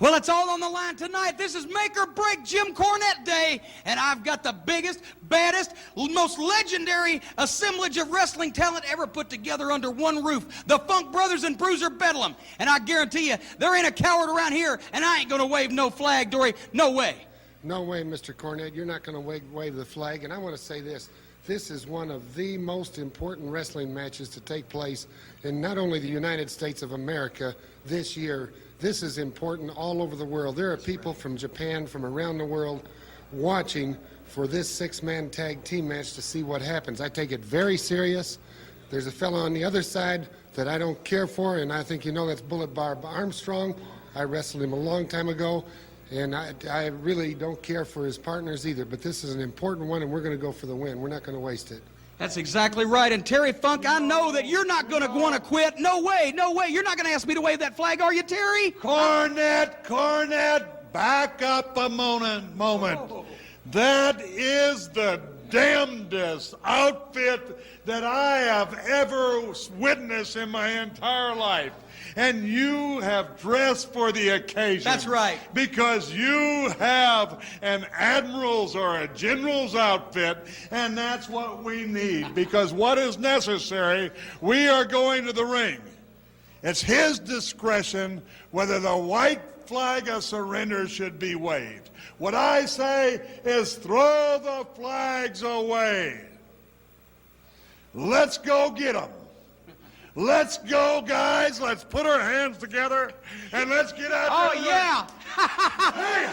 Well, it's all on the line tonight. This is make or break Jim Cornette Day, and I've got the biggest, baddest, most legendary assemblage of wrestling talent ever put together under one roof. The Funk Brothers and Bruiser Bedlam. And I guarantee you, there ain't a coward around here, and I ain't gonna wave no flag, Dory. No way. No way, Mr. Cornette. You're not going to wave the flag. And I want to say this. This is one of the most important wrestling matches to take place in not only the United States of America this year. This is important all over the world. There are people from Japan, from around the world, watching for this six-man tag team match to see what happens. I take it very serious. There's a fellow on the other side that I don't care for, and I think you know that's Bullet Barb Armstrong. I wrestled him a long time ago. And I really don't care for his partners either, but this is an important one, and we're going to go for the win. We're not going to waste it. That's exactly right. And Terry Funk, I know that you're not going to want to quit. No way, no way. You're not going to ask me to wave that flag, are you, Terry? Cornette, back up a moment. Oh. That is the damnedest outfit that I have ever witnessed in my entire life. And you have dressed for the occasion. That's right. Because you have an admiral's or a general's outfit, and that's what we need. Because what is necessary, we are going to the ring. It's his discretion whether the white flag of surrender should be waved. What I say is throw the flags away. Let's go get them. Let's go, guys. Let's put our hands together and let's get out Oh, there. yeah. Hey.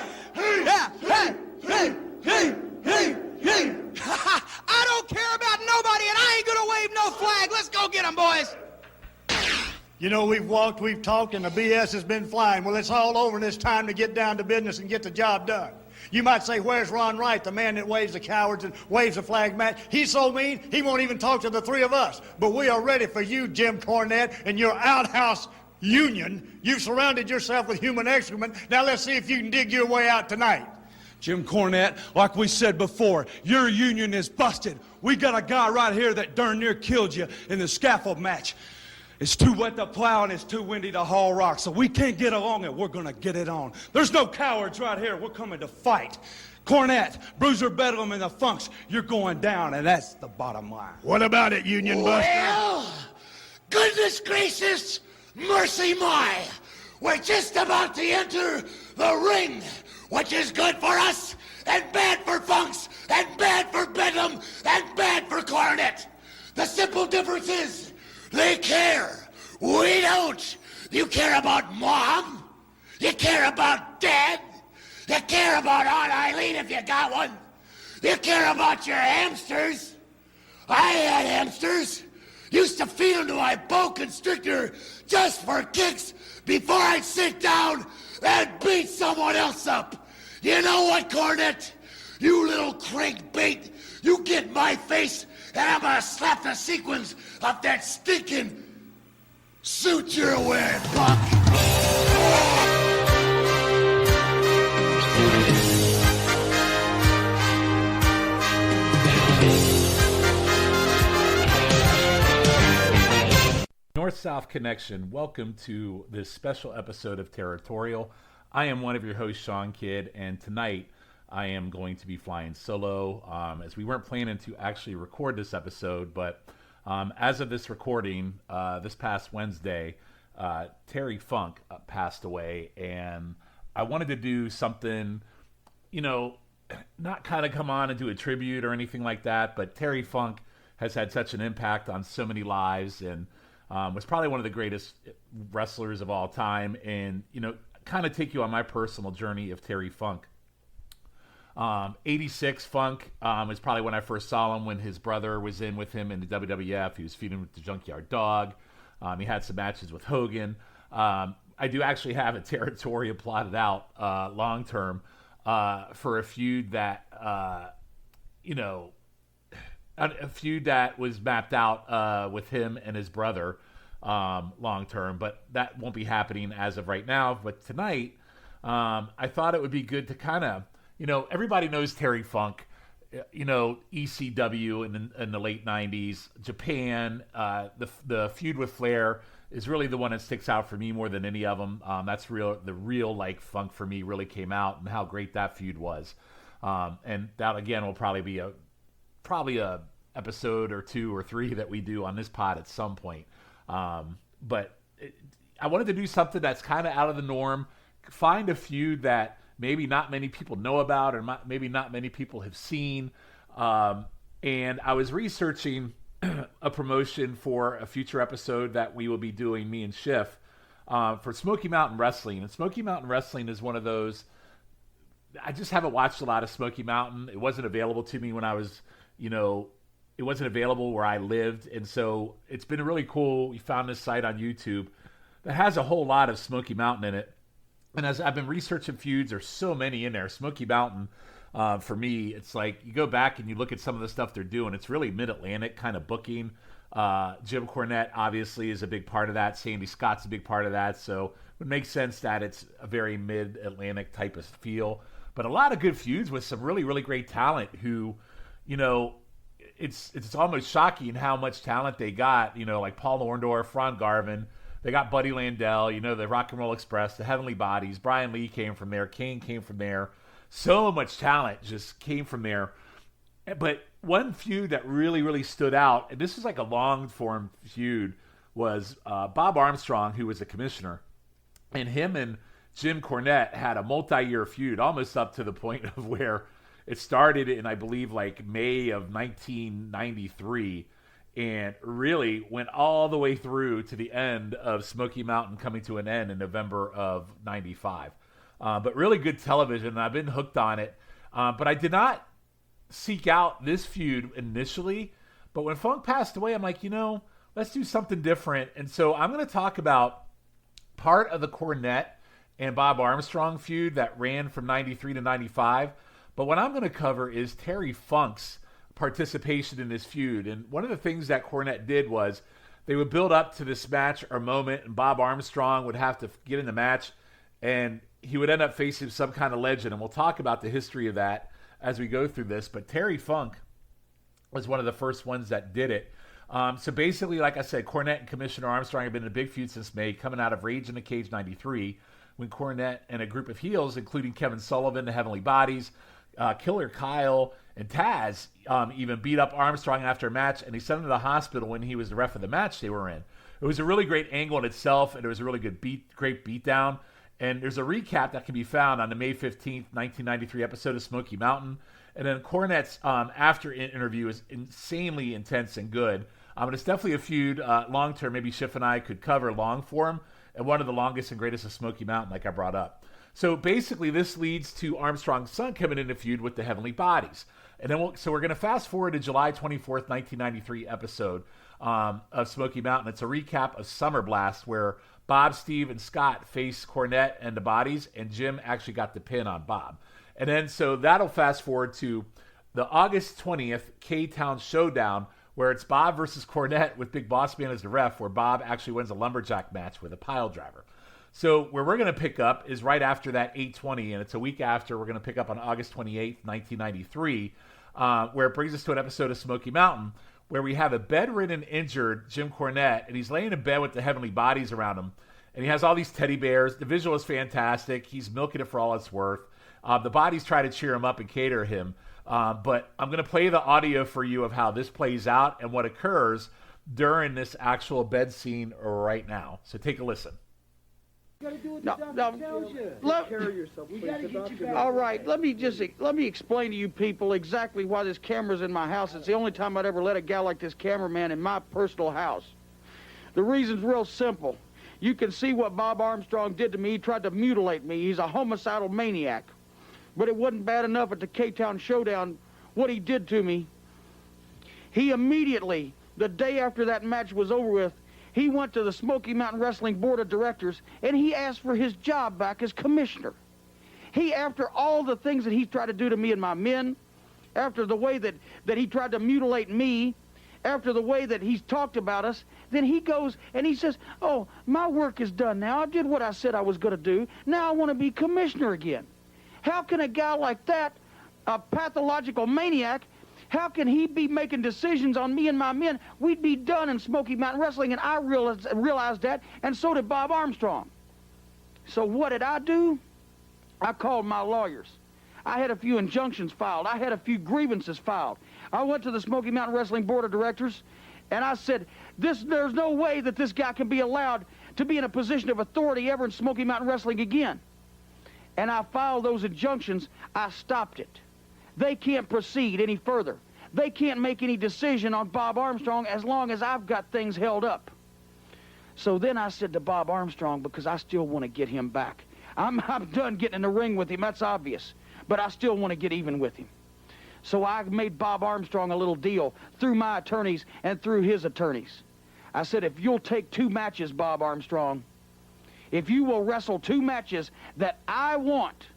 I don't care about nobody, and I ain't going to wave no flag. Let's go get them, boys. You know, we've walked, we've talked, and the BS has been flying. Well, it's all over, and it's time to get down to business and get the job done. You might say, where's Ron Wright, the man that waves the cowards and waves the flag match? He's so mean, he won't even talk to the three of us. But we are ready for you, Jim Cornette, and your outhouse union. You've surrounded yourself with human excrement. Now let's see if you can dig your way out tonight. Jim Cornette, like we said before, your union is busted. We got a guy right here that darn near killed you in the scaffold match. It's too wet to plow and it's too windy to haul rock, so we can't get along and we're gonna get it on. There's no cowards right here. We're coming to fight. Cornette, Bruiser Bedlam, and the Funks, you're going down, and that's the bottom line. What about it, Union Buster? Well, goodness gracious, mercy my. We're just about to enter the ring, which is good for us, and bad for Funks, and bad for Bedlam, and bad for Cornette. The simple difference is, they care. We don't. You care about Mom. You care about Dad. You care about Aunt Eileen if you got one. You care about your hamsters. I had hamsters. Used to feed them to my boa constrictor just for kicks before I'd sit down and beat someone else up. You know what, Cornette? You little crankbait. You get in my face and I'm gonna slap the sequins of that stinking suit you're wearing, Buck. North-South Connection, welcome to this special episode of Territorial. I am one of your hosts, Shawn Kidd, and tonight I am going to be flying solo, as we weren't planning to actually record this episode, but as of this recording, this past Wednesday, Terry Funk passed away, and I wanted to do something, you know, not kind of come on and do a tribute or anything like that, but Terry Funk has had such an impact on so many lives, and was probably one of the greatest wrestlers of all time, and, you know, kind of take you on my personal journey of Terry Funk. 86 Funk is probably when I first saw him, when his brother was in with him in the WWF. He was feuding with the Junkyard Dog. He had some matches with Hogan. I do actually have a Territorial plotted out long term for a feud that, a feud that was mapped out with him and his brother long term, but that won't be happening as of right now. But tonight, I thought it would be good to kind of, everybody knows Terry Funk, ECW in the late 90s, Japan, the feud with Flair is really the one that sticks out for me more than any of them. That's real. The real like funk for me really came out, and how great that feud was. And that again will probably be a episode or 2 or 3 that we do on this pod at some point. But I wanted to do something that's kind of out of the norm. Find a feud that maybe not many people know about, or maybe not many people have seen. And I was researching a promotion for a future episode that we will be doing, me and Schiff, for Smoky Mountain Wrestling. And Smoky Mountain Wrestling is one of those, I just haven't watched a lot of Smoky Mountain. It wasn't available to me when I was, it wasn't available where I lived. And so it's been really cool. We found this site on YouTube that has a whole lot of Smoky Mountain in it. And as I've been researching feuds, there's so many in there. Smoky Mountain, for me, it's like you go back and you look at some of the stuff they're doing. It's really Mid-Atlantic kind of booking. Jim Cornette obviously is a big part of that. Sandy Scott's a big part of that. So it would make sense that it's a very Mid-Atlantic type of feel. But a lot of good feuds with some really, really great talent who, it's almost shocking how much talent they got. Like Paul Orndorff, Ron Garvin. They got Buddy Landell, the Rock and Roll Express, the Heavenly Bodies. Brian Lee came from there. Kane came from there. So much talent just came from there. But one feud that really, really stood out, and this is like a long-form feud, was Bob Armstrong, who was a commissioner. And him and Jim Cornette had a multi-year feud, almost up to the point of where it started in, I believe, like May of 1993, and really went all the way through to the end of Smoky Mountain coming to an end in November of 95. But really good television, and I've been hooked on it. But I did not seek out this feud initially. But when Funk passed away, I'm like, let's do something different. And so I'm going to talk about part of the Cornette and Bob Armstrong feud that ran from 93 to 95. But what I'm going to cover is Terry Funk's participation in this feud. And one of the things that Cornette did was they would build up to this match or moment, and Bob Armstrong would have to get in the match, and he would end up facing some kind of legend. And we'll talk about the history of that as we go through this. But Terry Funk was one of the first ones that did it. So basically, like I said, Cornette and Commissioner Armstrong have been in a big feud since May, coming out of Rage in the Cage 93, when Cornette and a group of heels, including Kevin Sullivan, the Heavenly Bodies, Killer Kyle, and Taz, even beat up Armstrong after a match, and he sent him to the hospital when he was the ref of the match they were in. It was a really great angle in itself, and it was a really good great beatdown. And there's a recap that can be found on the May 15th, 1993 episode of Smoky Mountain. And then Cornette's after interview is insanely intense and good. But it's definitely a feud long-term. Maybe Schiff and I could cover long form, and one of the longest and greatest of Smoky Mountain, like I brought up. So basically, this leads to Armstrong's son coming in a feud with the Heavenly Bodies. And then we're going to fast forward to July 24th, 1993 episode of Smoky Mountain. It's a recap of Summer Blast, where Bob, Steve, and Scott face Cornette and the Bodies, and Jim actually got the pin on Bob. And then so that'll fast forward to the August 20th K-Town Showdown, where it's Bob versus Cornette with Big Boss Man as the ref, where Bob actually wins a lumberjack match with a pile driver. So where we're going to pick up is right after that 820, and it's a week after. We're going to pick up on August 28th, 1993, where it brings us to an episode of Smoky Mountain, where we have a bedridden, injured Jim Cornette, and he's laying in bed with the Heavenly Bodies around him, and he has all these teddy bears. The visual is fantastic. He's milking it for all it's worth. The Bodies try to cheer him up and cater him, but I'm going to play the audio for you of how this plays out and what occurs during this actual bed scene right now. So take a listen. All right, let me explain to you people exactly why this camera's in my house. It's the only time I'd ever let a gal like this cameraman in my personal house. The reason's real simple. You can see what Bob Armstrong did to me. He tried to mutilate me. He's a homicidal maniac. But it wasn't bad enough at the K-Town Showdown what he did to me. He immediately, the day after that match was over with, he went to the Smoky Mountain Wrestling Board of Directors, and he asked for his job back as commissioner. He, after all the things that he tried to do to me and my men, after the way that he tried to mutilate me, after the way that he's talked about us, then he goes and he says, oh, my work is done now. I did what I said I was going to do. Now I want to be commissioner again. How can a guy like that, a pathological maniac, How can he be making decisions on me and my men? We'd be done in Smoky Mountain Wrestling, and I realized that, and so did Bob Armstrong. So what did I do? I called my lawyers. I had a few injunctions filed. I had a few grievances filed. I went to the Smoky Mountain Wrestling Board of Directors, and I said, there's no way that this guy can be allowed to be in a position of authority ever in Smoky Mountain Wrestling again. And I filed those injunctions. I stopped it. They can't proceed any further. They can't make any decision on Bob Armstrong as long as I've got things held up. So then I said to Bob Armstrong, because I still want to get him back. I'm done getting in the ring with him, that's obvious. But I still want to get even with him. So I made Bob Armstrong a little deal through my attorneys and through his attorneys. I said, if you'll take 2 matches, Bob Armstrong, if you will wrestle 2 matches that I want,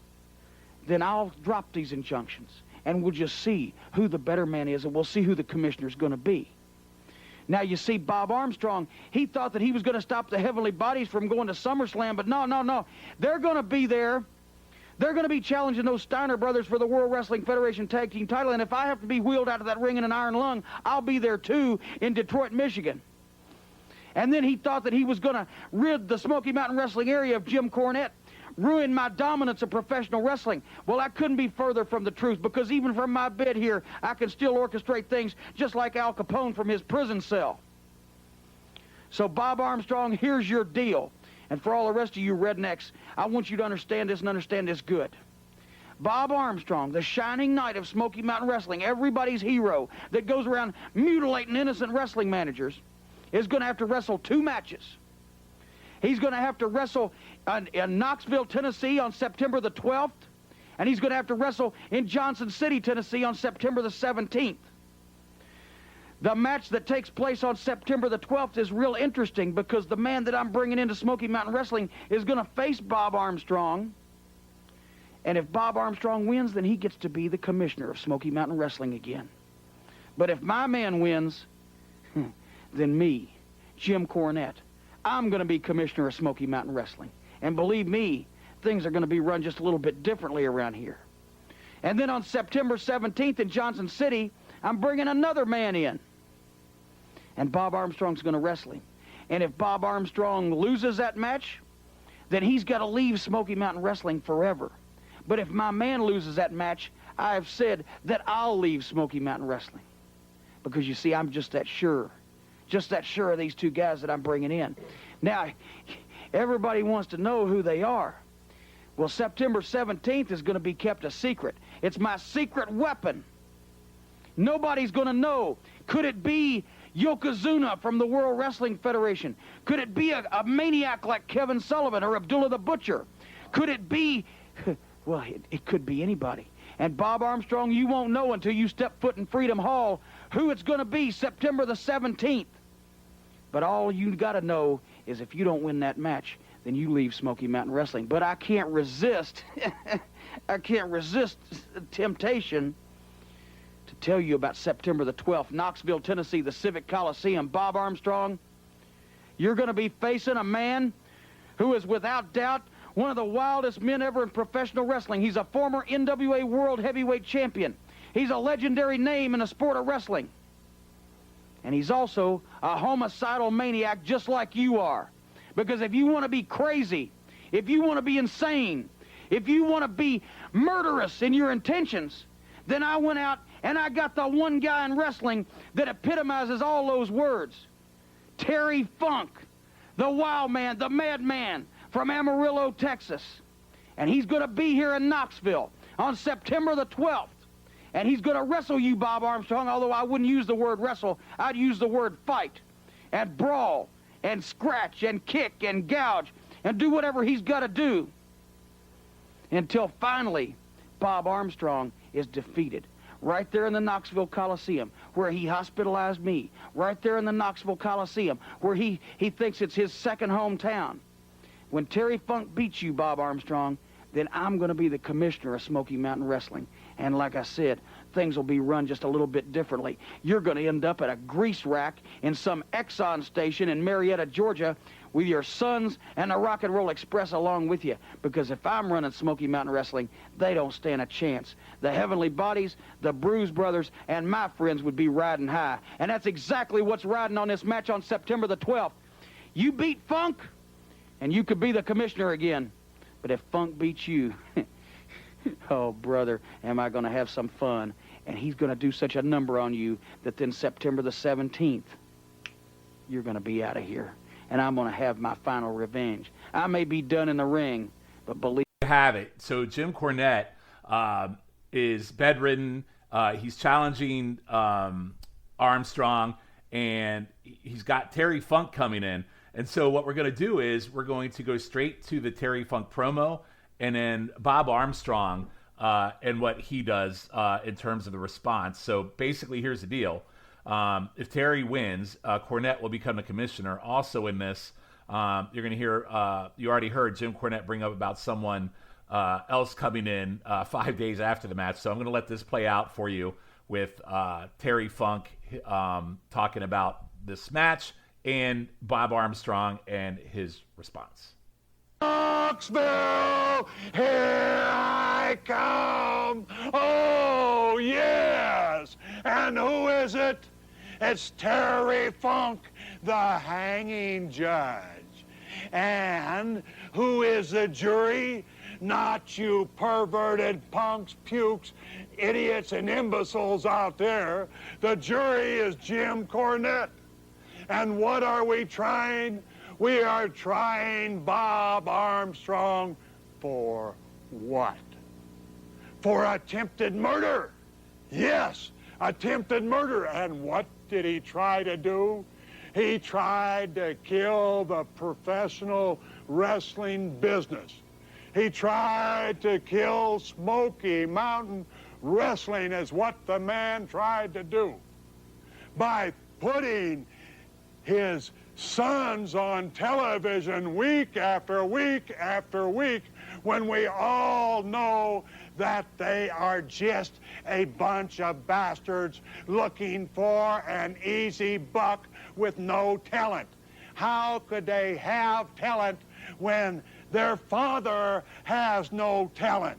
then I'll drop these injunctions. And we'll just see who the better man is, and we'll see who the commissioner's going to be. Now, you see, Bob Armstrong, he thought that he was going to stop the Heavenly Bodies from going to SummerSlam, but no. They're going to be there. They're going to be challenging those Steiner brothers for the World Wrestling Federation Tag Team title, and if I have to be wheeled out of that ring in an iron lung, I'll be there, too, in Detroit, Michigan. And then he thought that he was going to rid the Smoky Mountain Wrestling area of Jim Cornette, ruin my dominance of professional wrestling. Well, I couldn't be further from the truth, because even from my bed here, I can still orchestrate things just like Al Capone from his prison cell. So, Bob Armstrong, here's your deal. And for all the rest of you rednecks, I want you to understand this and understand this good. Bob Armstrong, the shining knight of Smoky Mountain Wrestling, everybody's hero that goes around mutilating innocent wrestling managers, is going to have to wrestle 2 matches. He's going to have to wrestle in Knoxville, Tennessee on September the 12th, and he's going to have to wrestle in Johnson City, Tennessee on September the 17th. The match that takes place on September the 12th is real interesting, because the man that I'm bringing into Smoky Mountain Wrestling is going to face Bob Armstrong, and if Bob Armstrong wins, then he gets to be the commissioner of Smoky Mountain Wrestling again. But if my man wins, then me, Jim Cornette, I'm going to be commissioner of Smoky Mountain Wrestling. And believe me, things are going to be run just a little bit differently around here. And then on September 17th in Johnson City, I'm bringing another man in. And Bob Armstrong's going to wrestle him. And if Bob Armstrong loses that match, then he's got to leave Smoky Mountain Wrestling forever. But if my man loses that match, I've said that I'll leave Smoky Mountain Wrestling. Because you see, I'm just that sure of these 2 guys that I'm bringing in. Now, everybody wants to know who they are. Well, September 17th is going to be kept a secret. It's my secret weapon. Nobody's going to know. Could it be Yokozuna from the World Wrestling Federation? Could it be a maniac like Kevin Sullivan or Abdullah the Butcher? Could it be... Well, it could be anybody. And Bob Armstrong, you won't know until you step foot in Freedom Hall who it's going to be September the 17th. But all you got to know is if you don't win that match, then you leave Smoky Mountain Wrestling. But I can't resist, temptation to tell you about September the 12th, Knoxville, Tennessee, the Civic Coliseum. Bob Armstrong, you're going to be facing a man who is without doubt one of the wildest men ever in professional wrestling. He's a former NWA World Heavyweight Champion. He's a legendary name in the sport of wrestling. And he's also a homicidal maniac just like you are. Because if you want to be crazy, if you want to be insane, if you want to be murderous in your intentions, then I went out and I got the one guy in wrestling that epitomizes all those words. Terry Funk, the wild man, the madman from Amarillo, Texas. And he's going to be here in Knoxville on September the 12th. And he's going to wrestle you, Bob Armstrong, although I wouldn't use the word wrestle. I'd use the word fight and brawl and scratch and kick and gouge and do whatever he's got to do until finally Bob Armstrong is defeated. Right there in the Knoxville Coliseum where he hospitalized me. Right there in the Knoxville Coliseum where he thinks it's his second hometown. When Terry Funk beats you, Bob Armstrong, then I'm going to be the commissioner of Smoky Mountain Wrestling. And like I said, things will be run just a little bit differently. You're going to end up at a grease rack in some Exxon station in Marietta, Georgia, with your sons and the Rock and Roll Express along with you. Because if I'm running Smoky Mountain Wrestling, they don't stand a chance. The Heavenly Bodies, the Bruise Brothers, and my friends would be riding high. And that's exactly what's riding on this match on September the 12th. You beat Funk, and you could be the commissioner again. But if Funk beats you, oh, brother, am I going to have some fun. And he's going to do such a number on you that then September the 17th, you're going to be out of here. And I'm going to have my final revenge. I may be done in the ring, but believe have it. So Jim Cornette is bedridden. He's challenging Armstrong, and he's got Terry Funk coming in. And so what we're going to do is we're going to go straight to the Terry Funk promo, and then Bob Armstrong and what he does in terms of the response. So basically, here's the deal. If Terry wins, Cornette will become the commissioner. Also in this, you're going to hear, you already heard Jim Cornette bring up about someone else coming in 5 days after the match. So I'm going to let this play out for you with Terry Funk talking about this match and Bob Armstrong and his response. Knoxville, here I come. Oh, yes. And who is it? It's Terry Funk, the hanging judge. And who is the jury? Not you perverted punks, pukes, idiots, and imbeciles out there. The jury is Jim Cornette. And what are we trying? We are trying Bob Armstrong for what? For attempted murder. Yes, attempted murder. And what did he try to do? He tried to kill the professional wrestling business. He tried to kill Smoky Mountain Wrestling is what the man tried to do. By putting his sons on television week after week after week, when we all know that they are just a bunch of bastards looking for an easy buck with no talent. How could they have talent when their father has no talent?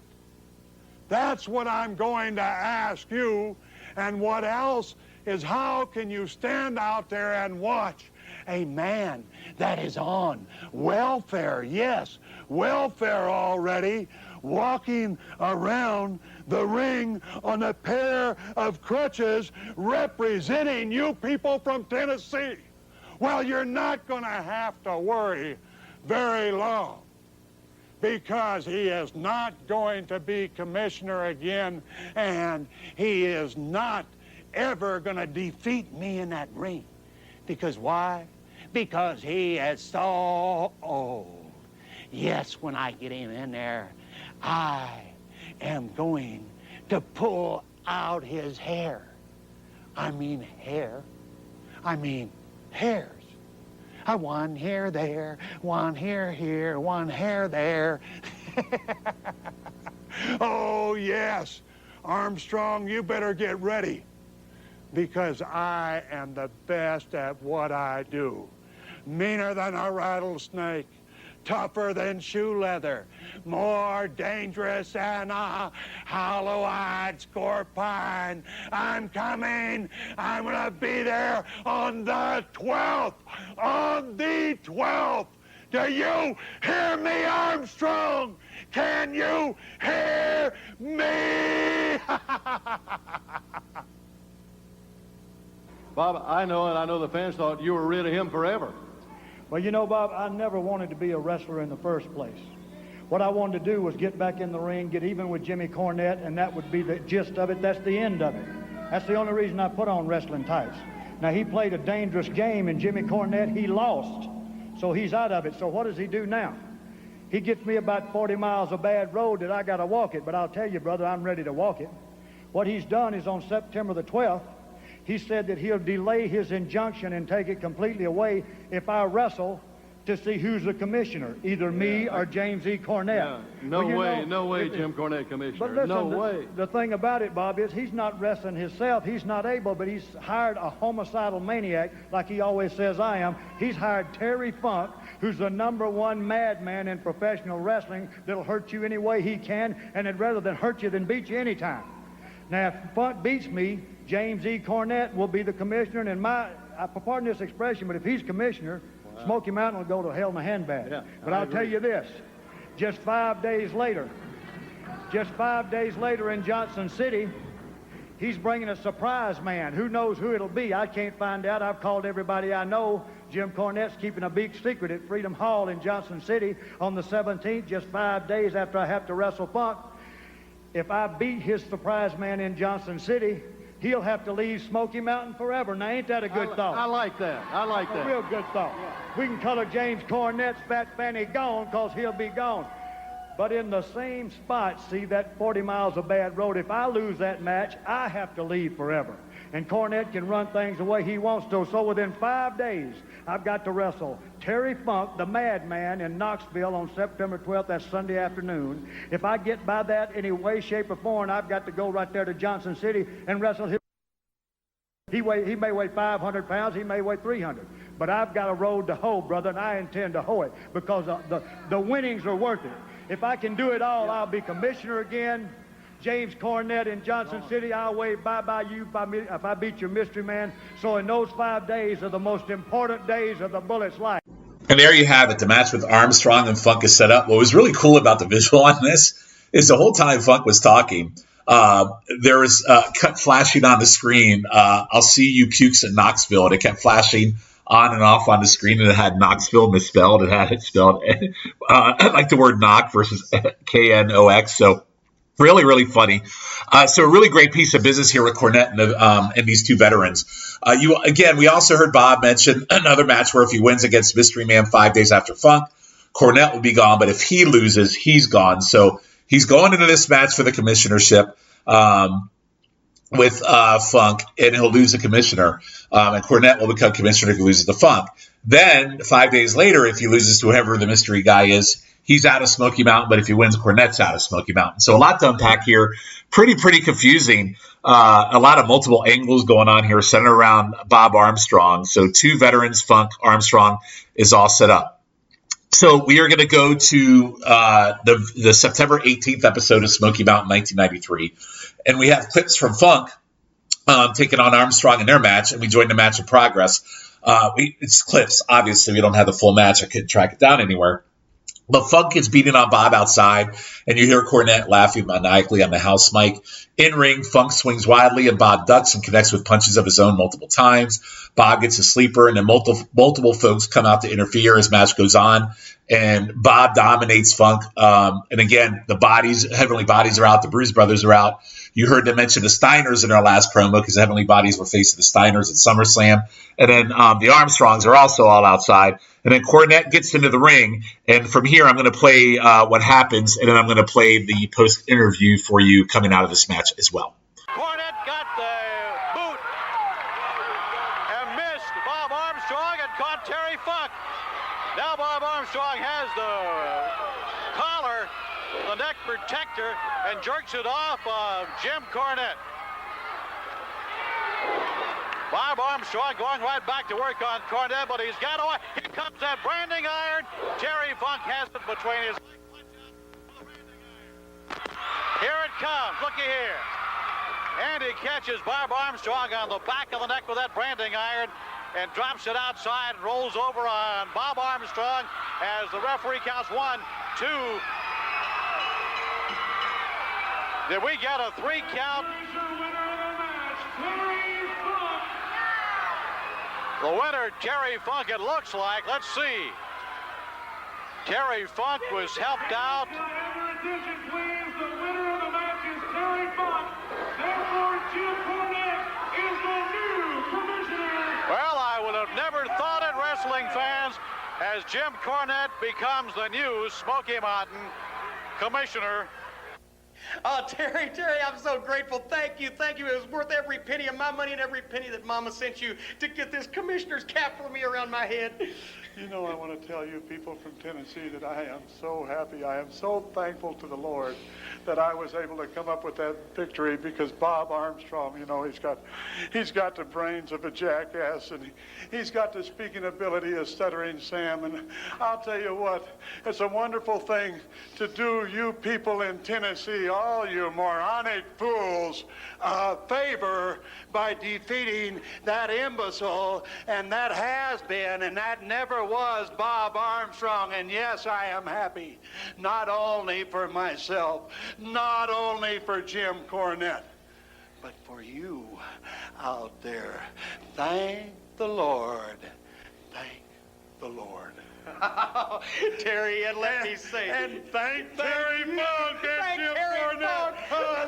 That's what I'm going to ask you. And what else is, how can you stand out there and watch a man that is on welfare, yes, welfare already, walking around the ring on a pair of crutches representing you people from Tennessee? Well, you're not going to have to worry very long, because he is not going to be commissioner again, and he is not ever going to defeat me in that ring. Because why? Because he is so old. Yes, when I get him in there, I am going to pull out his hair. I mean hair. I mean hairs. One hair there, one hair here, one hair there. Oh, yes. Armstrong, you better get ready, because I am the best at what I do. Meaner than a rattlesnake, tougher than shoe leather, more dangerous than a hollow-eyed scorpion. I'm coming. I'm going to be there on the 12th. On the 12th. Do you hear me, Armstrong? Can you hear me? Bob, I know, and I know the fans thought you were rid of him forever. Well, you know, Bob, I never wanted to be a wrestler in the first place. What I wanted to do was get back in the ring, get even with Jimmy Cornette, and that would be the gist of it. That's the end of it. That's the only reason I put on wrestling tights. Now, he played a dangerous game, and Jimmy Cornette, he lost. So he's out of it. So what does he do now? He gets me about 40 miles of bad road that I got to walk it. But I'll tell you, brother, I'm ready to walk it. What he's done is on September the 12th, he said that he'll delay his injunction and take it completely away if I wrestle to see who's the commissioner, either me or James E. Cornette. Yeah. No Well, way, no way, Jim Cornette, Commissioner. But listen, no way. The thing about it, Bob, is he's not wrestling himself. He's not able, but he's hired a homicidal maniac, like he always says I am. He's hired Terry Funk, who's the #1 madman in professional wrestling that'll hurt you any way he can, and it'd rather than hurt you than beat you anytime. Now, if Funk beats me, James E. Cornette will be the commissioner, and pardon this expression, but if he's commissioner, Smoky Mountain will go to hell in a handbag. Yeah, but I'll tell you this, just 5 days later in Johnson City, he's bringing a surprise man. Who knows who it'll be? I can't find out. I've called everybody I know. Jim Cornette's keeping a big secret at Freedom Hall in Johnson City on the 17th, just 5 days after I have to wrestle Funk. If I beat his surprise man in Johnson City, he'll have to leave Smoky Mountain forever. Now, ain't that a good thought? I like that. I like that. A real good thought. We can color James Cornette's fat fanny gone, because he'll be gone. But in the same spot, see that 40 miles of bad road, if I lose that match, I have to leave forever. And Cornette can run things the way he wants to. So within 5 days, I've got to wrestle Terry Funk, the madman, in Knoxville on September 12th. That's Sunday afternoon. If I get by that any way, shape, or form, I've got to go right there to Johnson City and wrestle him. He may weigh 500 pounds, he may weigh 300. But I've got a road to hoe, brother, and I intend to hoe it, because the winnings are worth it. If I can do it all, I'll be commissioner again. James Cornette in Johnson City, I'll wave bye-bye you if I beat your mystery man. So in those 5 days are the most important days of the Bullet's life. And there you have it. The match with Armstrong and Funk is set up. What was really cool about the visual on this is the whole time Funk was talking, there was cut flashing on the screen. I'll see you pukes in Knoxville. And it kept flashing on and off on the screen, and it had Knoxville misspelled. It had it spelled like the word knock versus K-N-O-X. So really, really funny. So a really great piece of business here with Cornette and these two veterans. We also heard Bob mention another match where if he wins against Mystery Man 5 days after Funk, Cornette will be gone. But if he loses, he's gone. So he's going into this match for the commissionership with Funk, and he'll lose the commissioner. And Cornette will become commissioner if he loses the Funk. Then 5 days later, if he loses to whoever the mystery guy is, he's out of Smoky Mountain. But if he wins, Cornette's out of Smoky Mountain. So a lot to unpack here. Pretty confusing. A lot of multiple angles going on here centered around Bob Armstrong. So two veterans, Funk, Armstrong, is all set up. So we are going to go to the September 18th episode of Smoky Mountain 1993. And we have clips from Funk taking on Armstrong in their match, and we join the match in progress. It's clips. Obviously, we don't have the full match. I couldn't track it down anywhere. But Funk is beating on Bob outside, and you hear Cornette laughing maniacally on the house mic. In ring, Funk swings wildly, and Bob ducks and connects with punches of his own multiple times. Bob gets a sleeper, and then multiple folks come out to interfere as match goes on. And Bob dominates Funk. And again, the Heavenly Bodies are out. The Bruise Brothers are out. You heard them mention the Steiners in our last promo, because the Heavenly Bodies were facing the Steiners at SummerSlam. And then the Armstrongs are also all outside. And then Cornette gets into the ring. And from here, I'm going to play what happens, and then I'm going to play the post-interview for you coming out of this match as well. Cornette got the boot and missed Bob Armstrong and caught Terry Funk. Now Bob Armstrong has the collar, the neck protector, and jerks it off of Jim Cornette. Bob Armstrong going right back to work on Cornette, but he's got away. Here comes that branding iron. Terry Funk has it between his legs. Here it comes. Looky here. And he catches Bob Armstrong on the back of the neck with that branding iron and drops it outside and rolls over on Bob Armstrong as the referee counts 1, 2. Did we get a 3 count? The winner, Terry Funk, it looks like. Let's see. Terry Funk was helped out. The winner of the match is Terry Funk. Therefore, Jim Cornette is the new commissioner. Well, I would have never thought it, wrestling fans, as Jim Cornette becomes the new Smoky Mountain commissioner. Oh, Terry, I'm so grateful. Thank you. It was worth every penny of my money and every penny that Mama sent you to get this commissioner's cap for me around my head. You know, I want to tell you people from Tennessee that I am so happy. I am so thankful to the Lord that I was able to come up with that victory, because Bob Armstrong, you know, he's got the brains of a jackass, and he's got the speaking ability of Stuttering Sam. And I'll tell you what, it's a wonderful thing to do you people in Tennessee, all you moronic fools, a favor by defeating that imbecile, and that has been, and that never was Bob Armstrong. And yes, I am happy, not only for myself, not only for Jim Cornette, but for you out there. Thank the Lord. Thank the Lord. Terry, and let me say. And thank Terry Funk and Jim Cornette.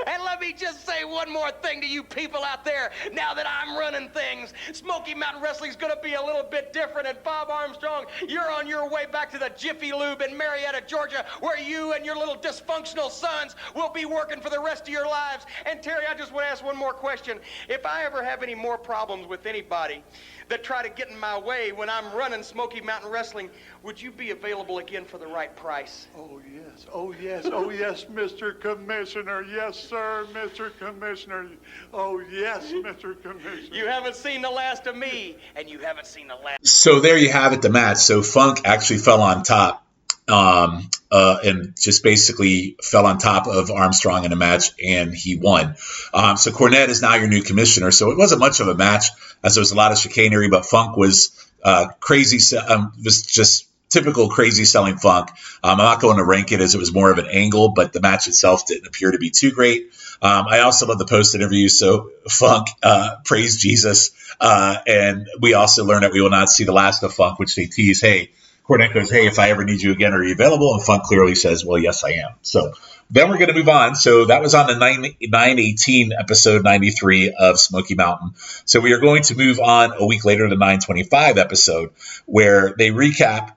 And let me just say one more thing to you people out there. Now that I'm running things, Smoky Mountain Wrestling's going to be a little bit different. And Bob Armstrong, you're on your way back to the Jiffy Lube in Marietta, Georgia, where you and your little dysfunctional sons will be working for the rest of your lives. And Terry, I just want to ask one more question. If I ever have any more problems with anybody that try to get in my way when I'm running Smoky Mountain Wrestling, would you be available again for the right price? Oh, yes, Mr. Commissioner. Yes, sir, Mr. Commissioner. Oh, yes, Mr. Commissioner. You haven't seen the last of me, and you haven't seen the last. So there you have it, the match. So Funk actually fell on top, and just basically fell on top of Armstrong in a match, and he won. So Cornette is now your new commissioner. So it wasn't much of a match, as there was a lot of chicanery, but Funk was crazy. Was just typical crazy selling Funk. I'm not going to rank it, as it was more of an angle, but the match itself didn't appear to be too great. I also love the post interview. So Funk praised Jesus, and we also learned that we will not see the last of Funk, which they tease. Hey, Cornette goes, hey, if I ever need you again, are you available? And Funk clearly says, well, yes, I am. So then we're going to move on. So that was on the 9/18 episode 93 of Smoky Mountain. So we are going to move on a week later to the 9/25 episode, where they recap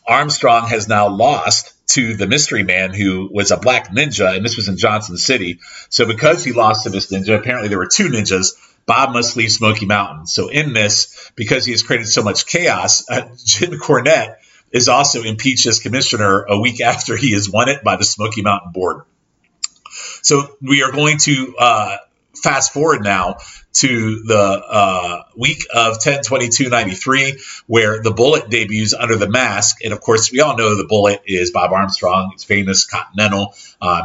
Armstrong has now lost to the mystery man, who was a black ninja, and this was in Johnson City. So because he lost to this ninja, apparently there were two ninjas. Bob must leave Smoky Mountain. So in this, because he has created so much chaos, Jim Cornette is also impeached as commissioner a week after he has won it by the Smoky Mountain board. So we are going to fast forward now to the week of 10/22/93, where the Bullet debuts under the mask. And of course, we all know the Bullet is Bob Armstrong. He's famous, Continental.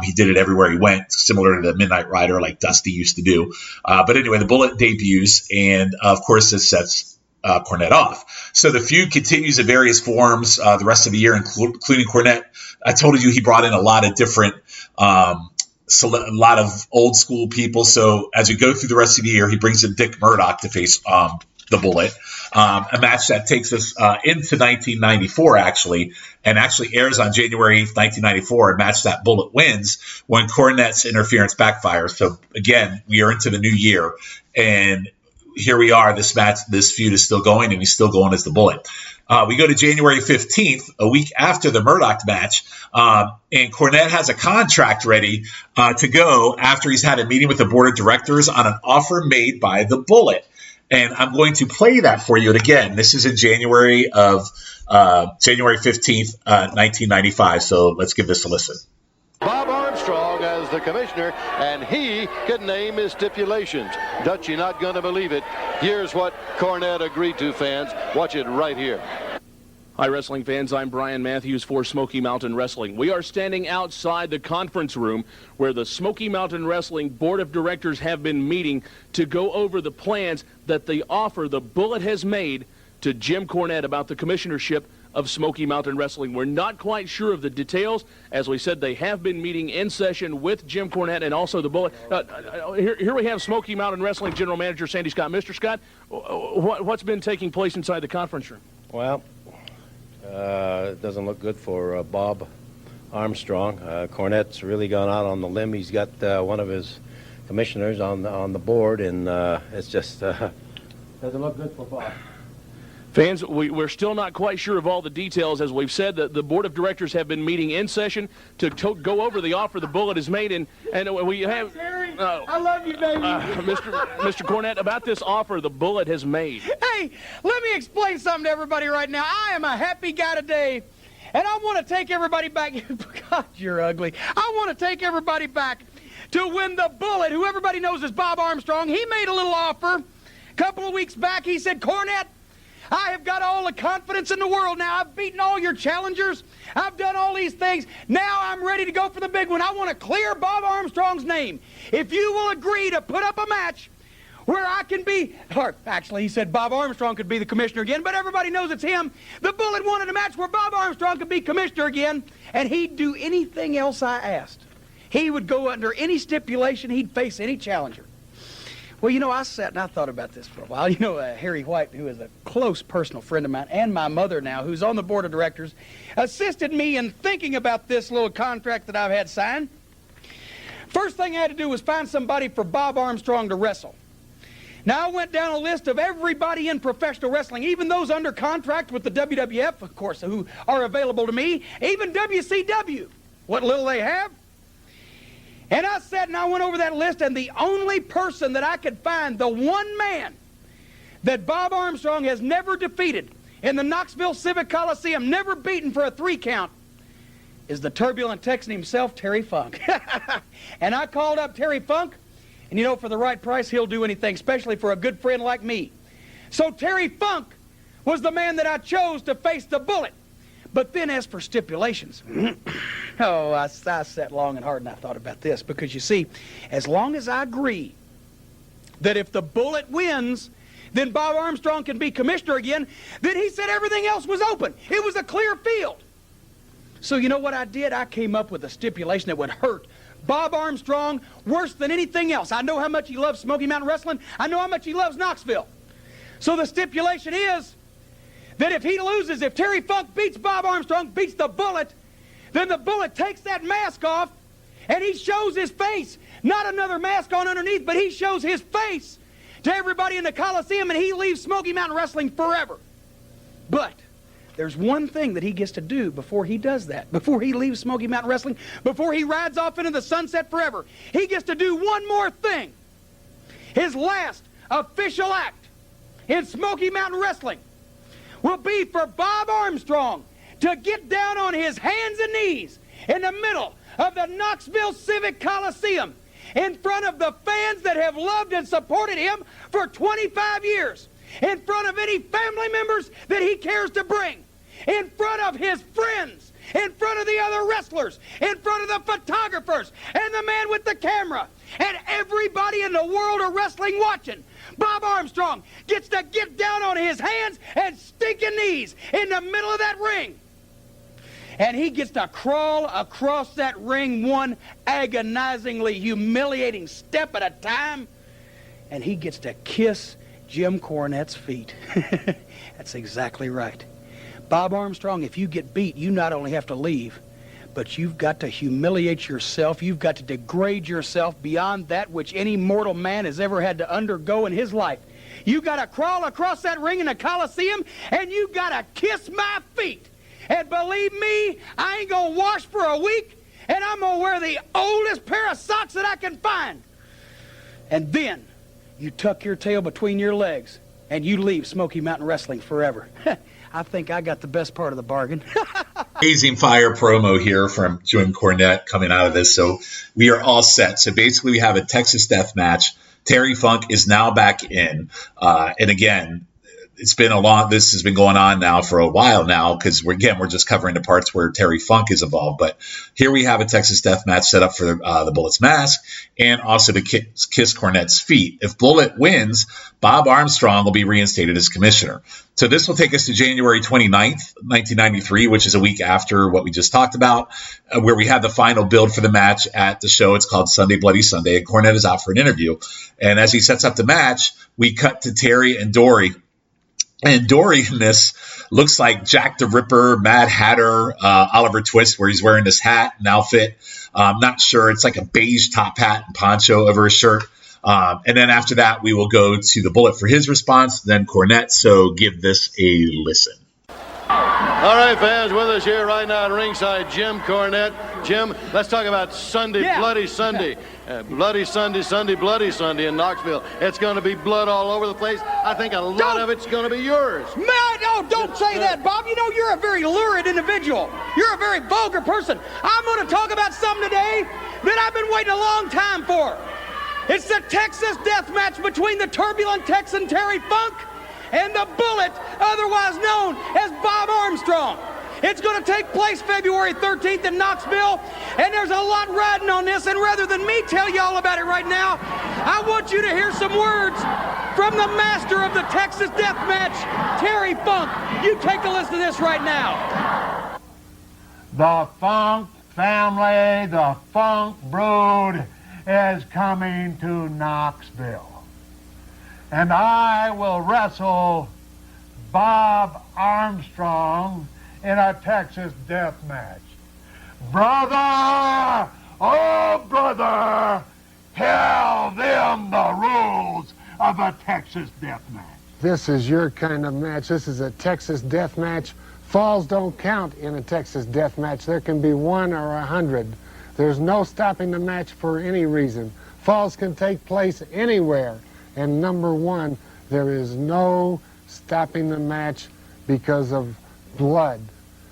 He did it everywhere he went, similar to the Midnight Rider like Dusty used to do. But anyway, the Bullet debuts, and of course, this sets Cornette off. So the feud continues in various forms the rest of the year, including Cornette. I told you he brought in a lot of different a lot of old school people. So as we go through the rest of the year, he brings in Dick Murdoch to face the Bullet, a match that takes us into 1994, actually, and actually airs on January 8th, 1994, a match that Bullet wins when Cornette's interference backfires. So again, we are into the new year, and here we are. This feud is still going, and he's still going as the Bullet. We go to January 15th, a week after the Murdoch match, and Cornette has a contract ready to go after he's had a meeting with the board of directors on an offer made by the Bullet. And I'm going to play that for you. And again, this is in January 15th, 1995. So let's give this a listen. Bob Armstrong as the commissioner, and he can name his stipulations. Dutch, you're not going to believe it. Here's what Cornette agreed to, fans. Watch it right here. Hi, wrestling fans. I'm Brian Matthews for Smoky Mountain Wrestling. We are standing outside the conference room where the Smoky Mountain Wrestling Board of Directors have been meeting to go over the plans that the offer the Bullet has made to Jim Cornette about the commissionership of Smoky Mountain Wrestling. We're not quite sure of the details. As we said, they have been meeting in session with Jim Cornette and also the Bullet. Here we have Smoky Mountain Wrestling General Manager Sandy Scott. Mr. Scott, what's been taking place inside the conference room? Well, it doesn't look good for Bob Armstrong. Cornette's really gone out on the limb. He's got one of his commissioners on the board, and it's just doesn't look good for Bob. Fans, we're still not quite sure of all the details. As we've said, the board of directors have been meeting in session to go over the offer the Bullet has made, and we have I love you, baby. Mr. Cornette, about this offer the Bullet has made. Hey, let me explain something to everybody right now. I am a happy guy today, and I want to take everybody back. God, you're ugly. I want to take everybody back to when the Bullet, who everybody knows as Bob Armstrong, he made a little offer a couple of weeks back. He said, Cornette, I have got all the confidence in the world now. I've beaten all your challengers. I've done all these things. Now I'm ready to go for the big one. I want to clear Bob Armstrong's name. If you will agree to put up a match where I can be, or actually he said Bob Armstrong could be the commissioner again, but everybody knows it's him. The Bullet wanted a match where Bob Armstrong could be commissioner again, and he'd do anything else I asked. He would go under any stipulation. He'd face any challenger. Well, you know, I sat and I thought about this for a while. You know, Harry White, who is a close personal friend of mine, and my mother now, who's on the board of directors, assisted me in thinking about this little contract that I've had signed. First thing I had to do was find somebody for Bob Armstrong to wrestle. Now, I went down a list of everybody in professional wrestling, even those under contract with the WWF, of course, who are available to me, even WCW, what little they have. And I sat and I went over that list, and the only person that I could find, the one man that Bob Armstrong has never defeated in the Knoxville Civic Coliseum, never beaten for a 3 count, is the turbulent Texan himself, Terry Funk. And I called up Terry Funk, and you know, for the right price, he'll do anything, especially for a good friend like me. So Terry Funk was the man that I chose to face the Bullet. But then as for stipulations, I sat long and hard and I thought about this, because you see, as long as I agree that if the Bullet wins, then Bob Armstrong can be commissioner again, then he said everything else was open. It was a clear field. So you know what I did? I came up with a stipulation that would hurt Bob Armstrong worse than anything else. I know how much he loves Smoky Mountain Wrestling. I know how much he loves Knoxville. So the stipulation is that if he loses, if Terry Funk beats Bob Armstrong, beats the Bullet, then the Bullet takes that mask off and he shows his face. Not another mask on underneath, but he shows his face to everybody in the Coliseum, and he leaves Smoky Mountain Wrestling forever. But there's one thing that he gets to do before he does that, before he leaves Smoky Mountain Wrestling, before he rides off into the sunset forever. He gets to do one more thing. His last official act in Smoky Mountain Wrestling will be for Bob Armstrong to get down on his hands and knees in the middle of the Knoxville Civic Coliseum in front of the fans that have loved and supported him for 25 years, in front of any family members that he cares to bring, in front of his friends, in front of the other wrestlers, in front of the photographers and the man with the camera, and everybody in the world of wrestling watching. Bob Armstrong gets to get down on his hands and stinking knees in the middle of that ring. And he gets to crawl across that ring one agonizingly humiliating step at a time. And he gets to kiss Jim Cornette's feet. That's exactly right. Bob Armstrong, if you get beat, you not only have to leave, but you've got to humiliate yourself. You've got to degrade yourself beyond that which any mortal man has ever had to undergo in his life. You got to crawl across that ring in the Coliseum, and you got to kiss my feet. And believe me, I ain't going to wash for a week, and I'm going to wear the oldest pair of socks that I can find. And then you tuck your tail between your legs, and you leave Smoky Mountain Wrestling forever. I think I got the best part of the bargain. Amazing fire promo here from Jim Cornette coming out of this. So we are all set. So basically we have a Texas death match. Terry Funk is now back in. And again, this has been going on now for a while now, because we're just covering the parts where Terry Funk is involved. But here we have a Texas death match set up for the Bullet's mask, and also to kiss Cornette's feet. If Bullet wins, Bob Armstrong will be reinstated as commissioner. So this will take us to January 29th, 1993, which is a week after what we just talked about, where we have the final build for the match at the show. It's called Sunday Bloody Sunday, and Cornette is out for an interview. And as he sets up the match, we cut to Terry and Dory. And Dory in this looks like Jack the Ripper, Mad Hatter, Oliver Twist, where he's wearing this hat and outfit. I'm not sure. It's like a beige top hat and poncho over his shirt. And then after that, we will go to the Bullet for his response, then Cornette. So give this a listen. All right, fans, with us here right now at ringside, Jim Cornette. Jim, let's talk about Sunday, Bloody Sunday. Bloody Sunday, Bloody Sunday in Knoxville. It's going to be blood all over the place. I think a lot of it's going to be yours. Man, no, don't say that, Bob. You know, you're a very lurid individual. You're a very vulgar person. I'm going to talk about something today that I've been waiting a long time for. It's the Texas death match between the turbulent Texan Terry Funk and the Bullet, otherwise known as Bob Armstrong. It's going to take place February 13th in Knoxville, and there's a lot riding on this, and rather than me tell you all about it right now, I want you to hear some words from the master of the Texas death match, Terry Funk. You take a listen to this right now. The Funk family, the Funk brood is coming to Knoxville. And I will wrestle Bob Armstrong in a Texas death match. Brother, oh brother, tell them the rules of a Texas death match. This is your kind of match. This is a Texas death match. Falls don't count in a Texas death match. There can be 1 or 100. There's no stopping the match for any reason. Falls can take place anywhere. And number one, there is no stopping the match because of blood.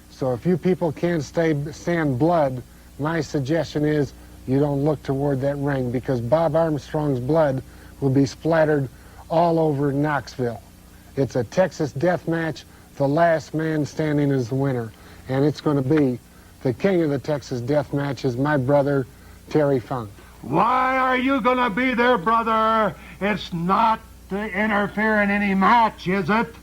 So if you people can't stand blood, my suggestion is you don't look toward that ring, because Bob Armstrong's blood will be splattered all over Knoxville. It's a Texas death match. The last man standing is the winner. And it's going to be the king of the Texas death match is my brother, Terry Funk. Why are you going to be there, brother? It's not to interfere in any match, is it?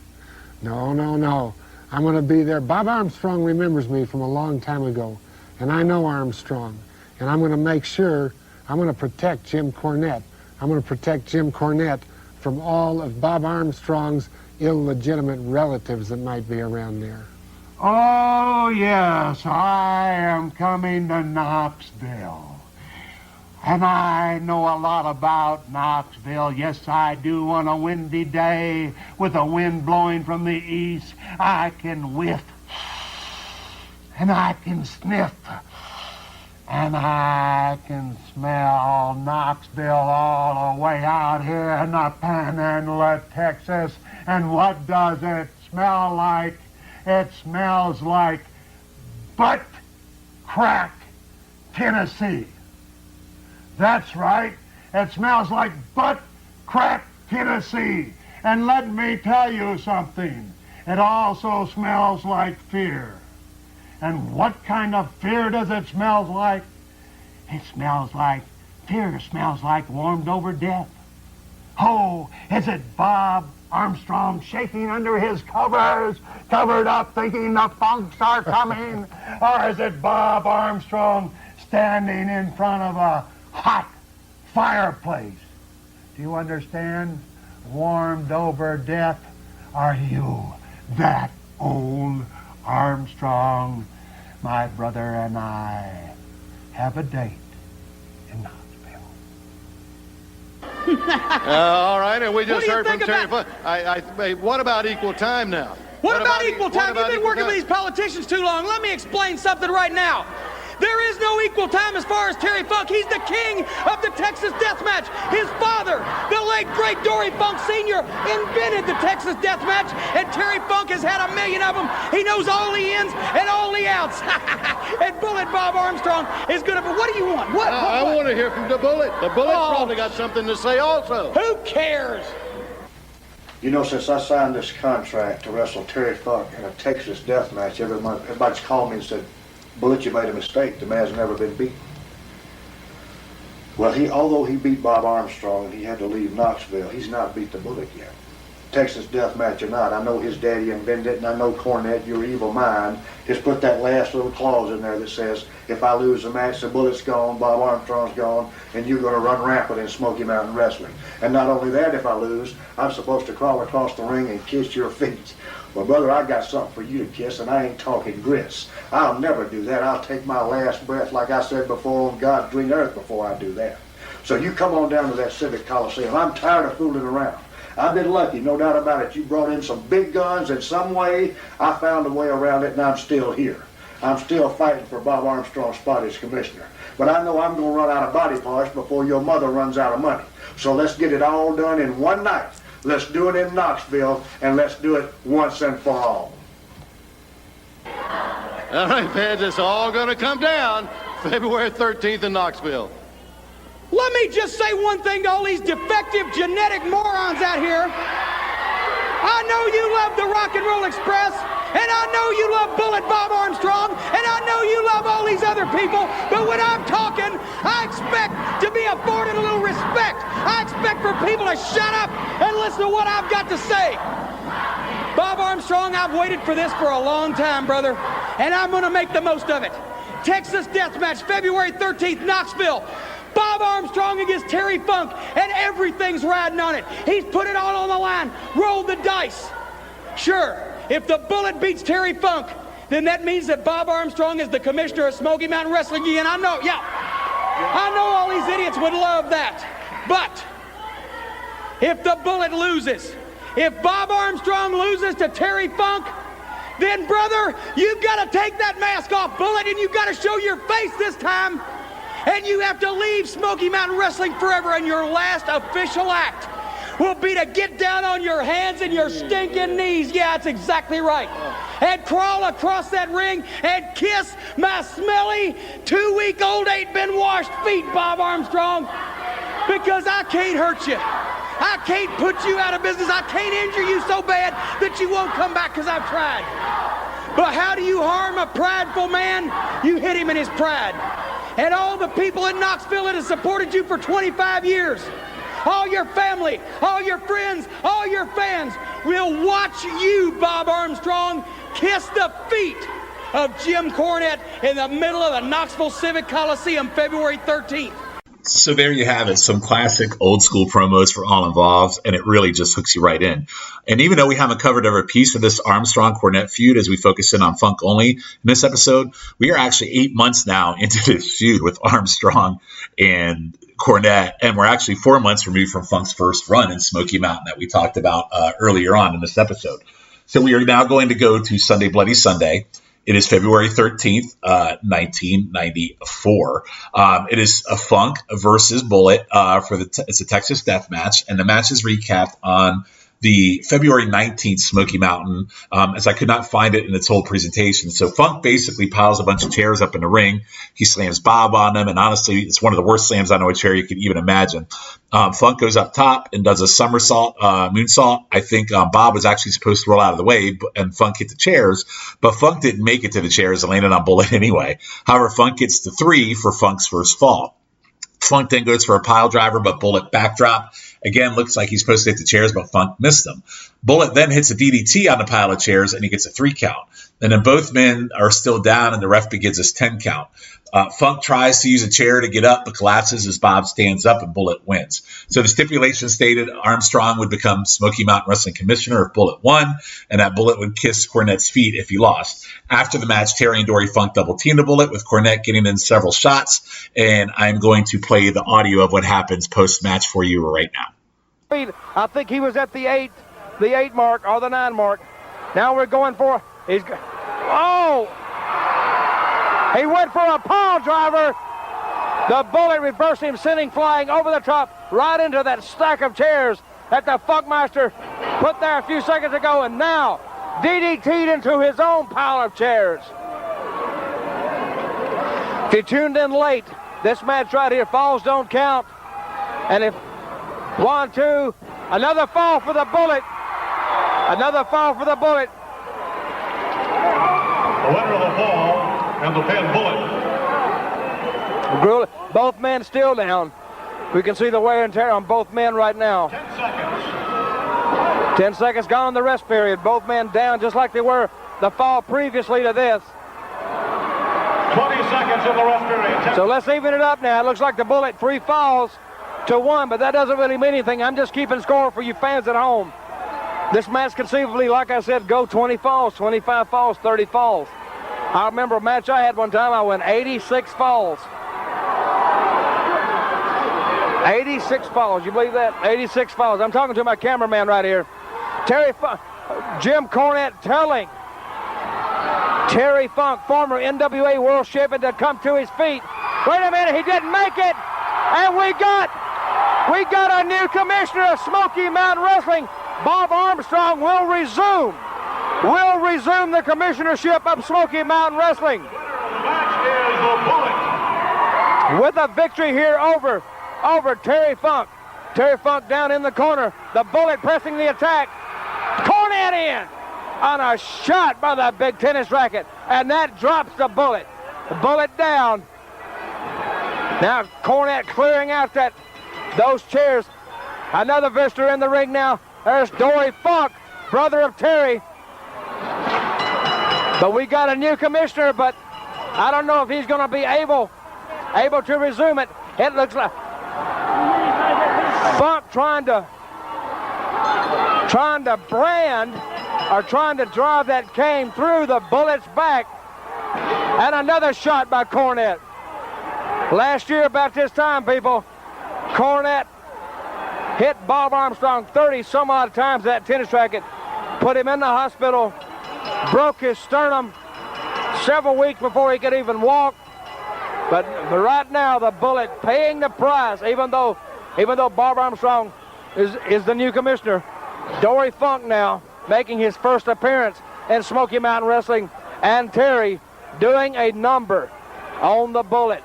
No, no, no. I'm going to be there. Bob Armstrong remembers me from a long time ago, and I know Armstrong. And I'm going to make sure, I'm going to protect Jim Cornette. I'm going to protect Jim Cornette from all of Bob Armstrong's illegitimate relatives that might be around there. Oh, yes, I am coming to Knoxville. And I know a lot about Knoxville. Yes, I do. On a windy day with a wind blowing from the east, I can whiff and I can sniff and I can smell Knoxville all the way out here in the Panhandle of Texas. And what does it smell like? It smells like butt crack, Tennessee. That's right. It smells like butt crack, Tennessee. And let me tell you something. It also smells like fear. And what kind of fear does it smell like? It smells like, fear smells like warmed over death. Oh, is it Bob Armstrong shaking under his covers, covered up thinking the Funks are coming? Or is it Bob Armstrong standing in front of a hot fireplace? Do you understand? Warmed over death. Are you that old Armstrong? My brother and I have a date in Knoxville. All right, and we just heard from Terry Funk. What about equal time now? What about equal time? You've been working with these politicians too long. Let me explain something right now. There is no equal time as far as Terry Funk. He's the king of the Texas death match. His father, the late great Dory Funk Jr., invented the Texas death match, and Terry Funk has had 1 million of them. He knows all the ins and all the outs. And Bullet Bob Armstrong is going to... What do you want? What? I want to hear from the Bullet. The Bullet's probably got something to say also. Who cares? You know, since I signed this contract to wrestle Terry Funk in a Texas death match every month, everybody's called me and said, Bullet, you made a mistake. The man's never been beaten. Well, although he beat Bob Armstrong and he had to leave Knoxville, he's not beat the Bullet yet. Texas death match or not, I know his daddy invented it, and I know Cornette, your evil mind, has put that last little clause in there that says, if I lose the match, the Bullet's gone, Bob Armstrong's gone, and you're going to run rampant in Smoky Mountain Wrestling. And not only that, if I lose, I'm supposed to crawl across the ring and kiss your feet. Well, brother, I got something for you to kiss, and I ain't talking grits. I'll never do that. I'll take my last breath, like I said before, on God's green earth before I do that. So you come on down to that Civic Coliseum. I'm tired of fooling around. I've been lucky, no doubt about it. You brought in some big guns in some way. I found a way around it, and I'm still here. I'm still fighting for Bob Armstrong's spot as commissioner. But I know I'm going to run out of body parts before your mother runs out of money. So let's get it all done in one night. Let's do it in Knoxville, and let's do it once and for all. All right, fans, it's all going to come down February 13th in Knoxville. Let me just say one thing to all these defective genetic morons out here. I know you love the Rock and Roll Express, and I know you love Bullet Bob Armstrong, and I know you love all these other people, but when I'm talking, I expect to be afforded a little respect. I expect for people to shut up and listen to what I've got to say. Bob Armstrong, I've waited for this for a long time, brother, and I'm going to make the most of it. Texas Death Match, February 13th, Knoxville. Bob Armstrong against Terry Funk, and everything's riding on it. He's put it all on the line. Roll the dice. Sure, if the Bullet beats Terry Funk, then that means that Bob Armstrong is the commissioner of Smoky Mountain Wrestling again. I know all these idiots would love that. But if the Bullet loses, if Bob Armstrong loses to Terry Funk, then, brother, you've got to take that mask off, Bullet, and you've got to show your face this time. And you have to leave Smoky Mountain Wrestling forever, and your last official act will be to get down on your hands and your stinking knees. Yeah, that's exactly right. And crawl across that ring and kiss my smelly 2-week-old ain't-been-washed feet, Bob Armstrong, because I can't hurt you. I can't put you out of business. I can't injure you so bad that you won't come back because I've tried. But how do you harm a prideful man? You hit him in his pride. And all the people in Knoxville that have supported you for 25 years, all your family, all your friends, all your fans will watch you, Bob Armstrong, kiss the feet of Jim Cornette in the middle of the Knoxville Civic Coliseum, February 13th. So there you have it, some classic old school promos for all involved, and it really just hooks you right in. And even though we haven't covered every piece of this Armstrong-Cornette feud as we focus in on Funk only in this episode, we are actually 8 months now into this feud with Armstrong and Cornette, and we're actually 4 months removed from Funk's first run in Smoky Mountain that we talked about earlier on in this episode. So we are now going to go to Sunday Bloody Sunday. It is February 13th, 1994. It is a Funk versus Bullet it's a Texas Death Match, and the match is recapped on the February 19th Smoky Mountain, as I could not find it in its whole presentation. So Funk basically piles a bunch of chairs up in the ring. He slams Bob on them, and honestly, it's one of the worst slams on a chair you could even imagine. Funk goes up top and does a somersault, moonsault. I think Bob was actually supposed to roll out of the way, and Funk hit the chairs, but Funk didn't make it to the chairs and landed on Bullet anyway. However, Funk gets the 3 for Funk's first fall. Funk then goes for a pile driver, but Bullet backdrop. Again, looks like he's supposed to hit the chairs, but Funk missed them. Bullet then hits a DDT on the pile of chairs, and he gets a 3 count. And then both men are still down, and the ref begins his 10 count. Funk tries to use a chair to get up, but collapses as Bob stands up, and Bullet wins. So the stipulation stated Armstrong would become Smoky Mountain Wrestling Commissioner if Bullet won, and that Bullet would kiss Cornette's feet if he lost. After the match, Terry and Dory Funk double-teamed the Bullet, with Cornette getting in several shots, and I'm going to play the audio of what happens post-match for you right now. I think he was at the 8 mark or the 9 mark. Now we're going for, he went for a pile driver. The Bullet reversed him, sending flying over the top right into that stack of chairs that the Funkmaster put there a few seconds ago, and now DDT'd into his own pile of chairs. If you tuned in late, this match right here, falls don't count. And if 1, 2, another fall for the Bullet. Another fall for the Bullet. The winner of the fall and the pin, Bullet. Both men still down. We can see the wear and tear on both men right now. 10 seconds. 10 seconds gone in the rest period. Both men down just like they were the fall previously to this. 20 seconds in the rest period. So let's even it up now. It looks like the Bullet 3 falls to 1, but that doesn't really mean anything. I'm just keeping score for you fans at home. This match conceivably, like I said, go 20 falls, 25 falls, 30 falls. I remember a match I had one time, I went 86 falls. 86 falls. You believe that? 86 falls. I'm talking to my cameraman right here. Jim Cornette telling Terry Funk, former NWA World Champion, to come to his feet. Wait a minute, he didn't make it. And we got a new commissioner of Smoky Mountain Wrestling. Bob Armstrong will resume the commissionership of Smoky Mountain Wrestling. With a victory here over Terry Funk. Terry Funk down in the corner. The Bullet pressing the attack. Cornette in on a shot by the big tennis racket. And that drops the Bullet. The Bullet down. Now Cornette clearing out those chairs. Another visitor in the ring now. There's Dory Funk, brother of Terry. But we got a new commissioner, but I don't know if he's going to be able to resume it. It looks like Funk trying to brand or trying to drive that cane through the Bullet's back. And another shot by Cornette. Last year about this time, people, Cornette hit Bob Armstrong 30 some odd times that tennis racket, put him in the hospital, broke his sternum several weeks before he could even walk. But right now, the Bullet paying the price, even though Bob Armstrong is the new commissioner. Dory Funk now making his first appearance in Smoky Mountain Wrestling, and Terry doing a number on the Bullet.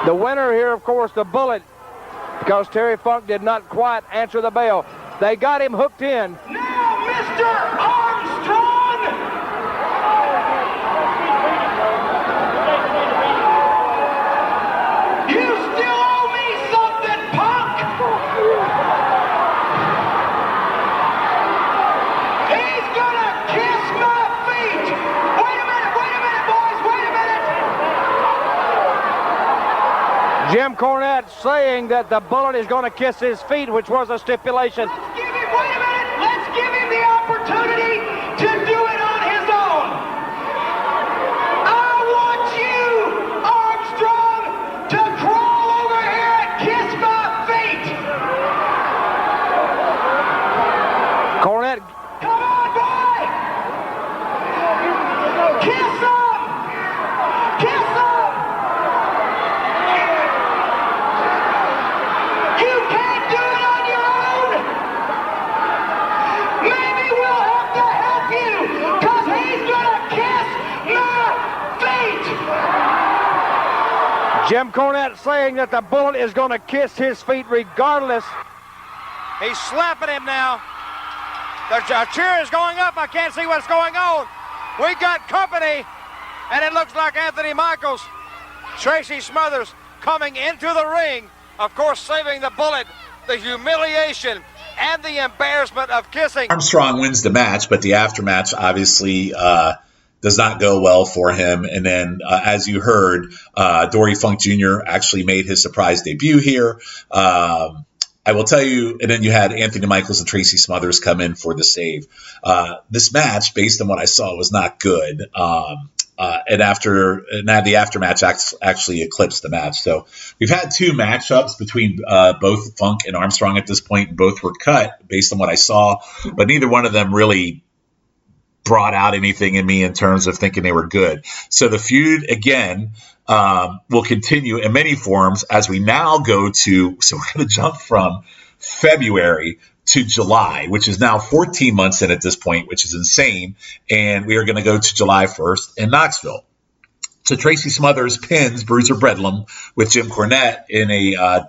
The winner here, of course, the Bullet, because Terry Funk did not quite answer the bell. They got him hooked in. Now, Mr. Armstrong! You still owe me something, punk! He's gonna kiss my feet! Wait a minute, boys, wait a minute! Jim Cornette saying that the Bullet is going to kiss his feet, which was a stipulation. Wait a minute, let's give him the opportunity to do it on his own. I want you, Armstrong, to crawl over here and kiss my feet. Cornette. Come on, boy. Kiss him. Kiss him. You can't do it on your own. Maybe we'll have to help you, because he's gonna kiss my feet. Jim Cornette saying that the Bullet is going to kiss his feet regardless. He's slapping him now. The cheer is going up. I can't see what's going on. We got company, and it looks like Anthony Michaels, Tracy Smothers coming into the ring, of course saving the Bullet the humiliation and the embarrassment of kissing. Armstrong wins the match, but the aftermatch obviously does not go well for him. And then, as you heard, Dory Funk Jr. actually made his surprise debut here. I will tell you, and then you had Anthony Michaels and Tracy Smothers come in for the save. This match, based on what I saw, was not good. And the aftermatch actually eclipsed the match. So we've had two matchups between both Funk and Armstrong at this point, and both were cut based on what I saw, but neither one of them really brought out anything in me in terms of thinking they were good. So the feud, again, will continue in many forms as we now go to, so we're going to jump from February to July, which is now 14 months in at this point, which is insane. And we are going to go to July 1st in Knoxville. So Tracy Smothers pins Bruiser Bedlam with Jim Cornette in a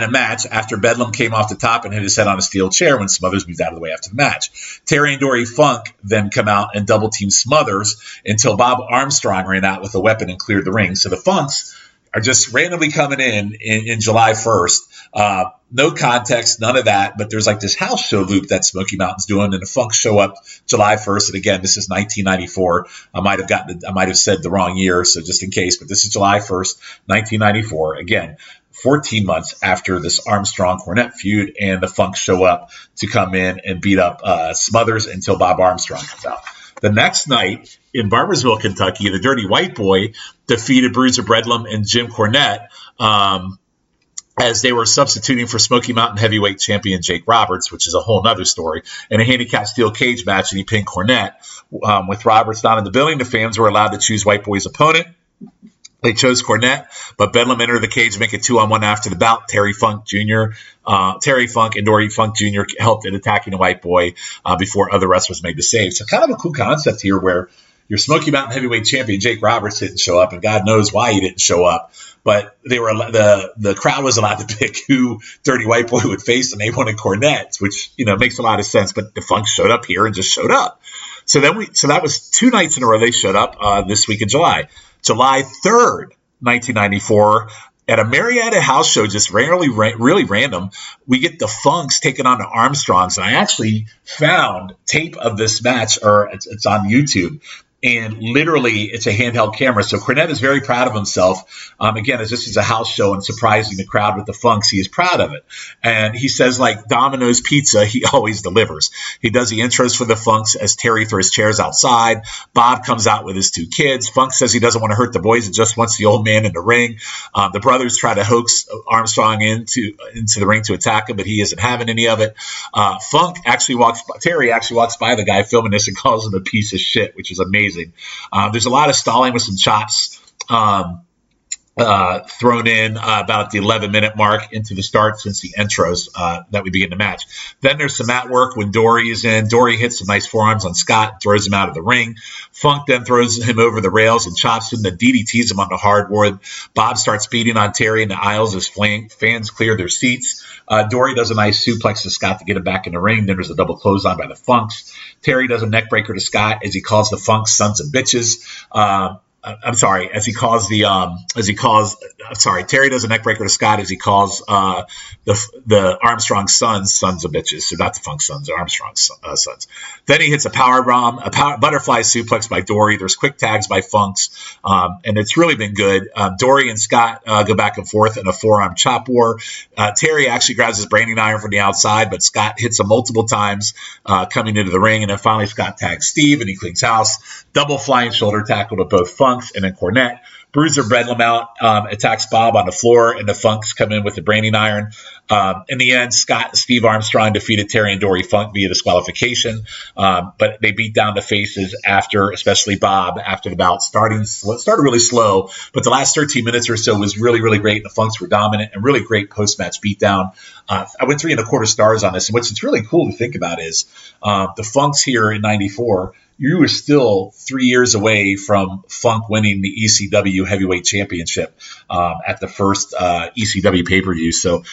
match after Bedlam came off the top and hit his head on a steel chair when Smothers moved out of the way after the match. Terry and Dory Funk then come out and double team Smothers until Bob Armstrong ran out with a weapon and cleared the ring. So the Funks are just randomly coming in July 1st. No context, none of that, but there's like this house show loop that Smoky Mountain's doing, and the Funks show up July 1st. And again, this is 1994. I might have said the wrong year, so just in case, but this is July 1st, 1994. Again, 14 months after this Armstrong-Cornette feud, and the Funks show up to come in and beat up Smothers until Bob Armstrong comes out. The next night in Barboursville, Kentucky, the Dirty White Boy defeated Bruiser Bedlam and Jim Cornette as they were substituting for Smoky Mountain heavyweight champion Jake Roberts, which is a whole nother story, in a handicap steel cage match, and he pinned Cornette. With Roberts not in the building, the fans were allowed to choose White Boy's opponent. They chose Cornette, but Bedlam entered the cage to make it 2-on-1 after the bout. Terry Funk and Dory Funk Jr. helped in attacking the White Boy before other wrestlers made the save. So kind of a cool concept here where your Smoky Mountain heavyweight champion Jake Roberts didn't show up, and God knows why he didn't show up. But they were the crowd was allowed to pick who Dirty White Boy would face, and they wanted Cornette, which makes a lot of sense. But the Funk showed up here and just showed up. So that was 2 nights in a row they showed up this week in July. July 3rd, 1994, at a Marietta house show, just really random, we get the Funks taking on the Armstrongs. And I actually found tape of this match, or it's on YouTube. And literally, it's a handheld camera. So Cornette is very proud of himself. Again, as this is a house show and surprising the crowd with the Funks, he is proud of it. And he says, like Domino's Pizza, he always delivers. He does the intros for the Funks as Terry throws chairs outside. Bob comes out with his 2 kids. Funk says he doesn't want to hurt the boys and just wants the old man in the ring. The brothers try to hoax Armstrong into the ring to attack him, but he isn't having any of it. Terry actually walks by the guy filming this and calls him a piece of shit, which is amazing. There's a lot of stalling with some chops thrown in about the 11-minute mark into the start since the intros that we begin the match. Then there's some mat work when Dory is in. Dory hits some nice forearms on Scott and throws him out of the ring. Funk then throws him over the rails and chops him, then DDTs him on the hardwood. Bob starts beating on Terry in the aisles as fans clear their seats. Dory does a nice suplex to Scott to get him back in the ring. Then there's a double clothesline by the Funks. Terry does a neck breaker to Scott as he calls the Funks sons of bitches. Terry does a neck breaker to Scott as he calls the Armstrong sons of bitches. So not the Funk sons, the Armstrong sons. Then he hits a power bomb, butterfly suplex by Dory. There's quick tags by Funks, and it's really been good. Dory and Scott go back and forth in a forearm chop war. Terry actually grabs his branding iron from the outside, but Scott hits him multiple times coming into the ring, and then finally Scott tags Steve, and he cleans house. Double flying shoulder tackle to both Funks and then Cornette. Bruiser Bedlam out, attacks Bob on the floor, and the Funks come in with the branding iron. In the end, Scott and Steve Armstrong defeated Terry and Dory Funk via disqualification, but they beat down the faces especially Bob, after the bout. Started really slow, but the last 13 minutes or so was really, really great. The Funks were dominant and really great post-match beatdown. I went 3.25 stars on this, and what's really cool to think about is the Funks here in 94, you were still 3 years away from Funk winning the ECW Heavyweight Championship at the first ECW pay-per-view. So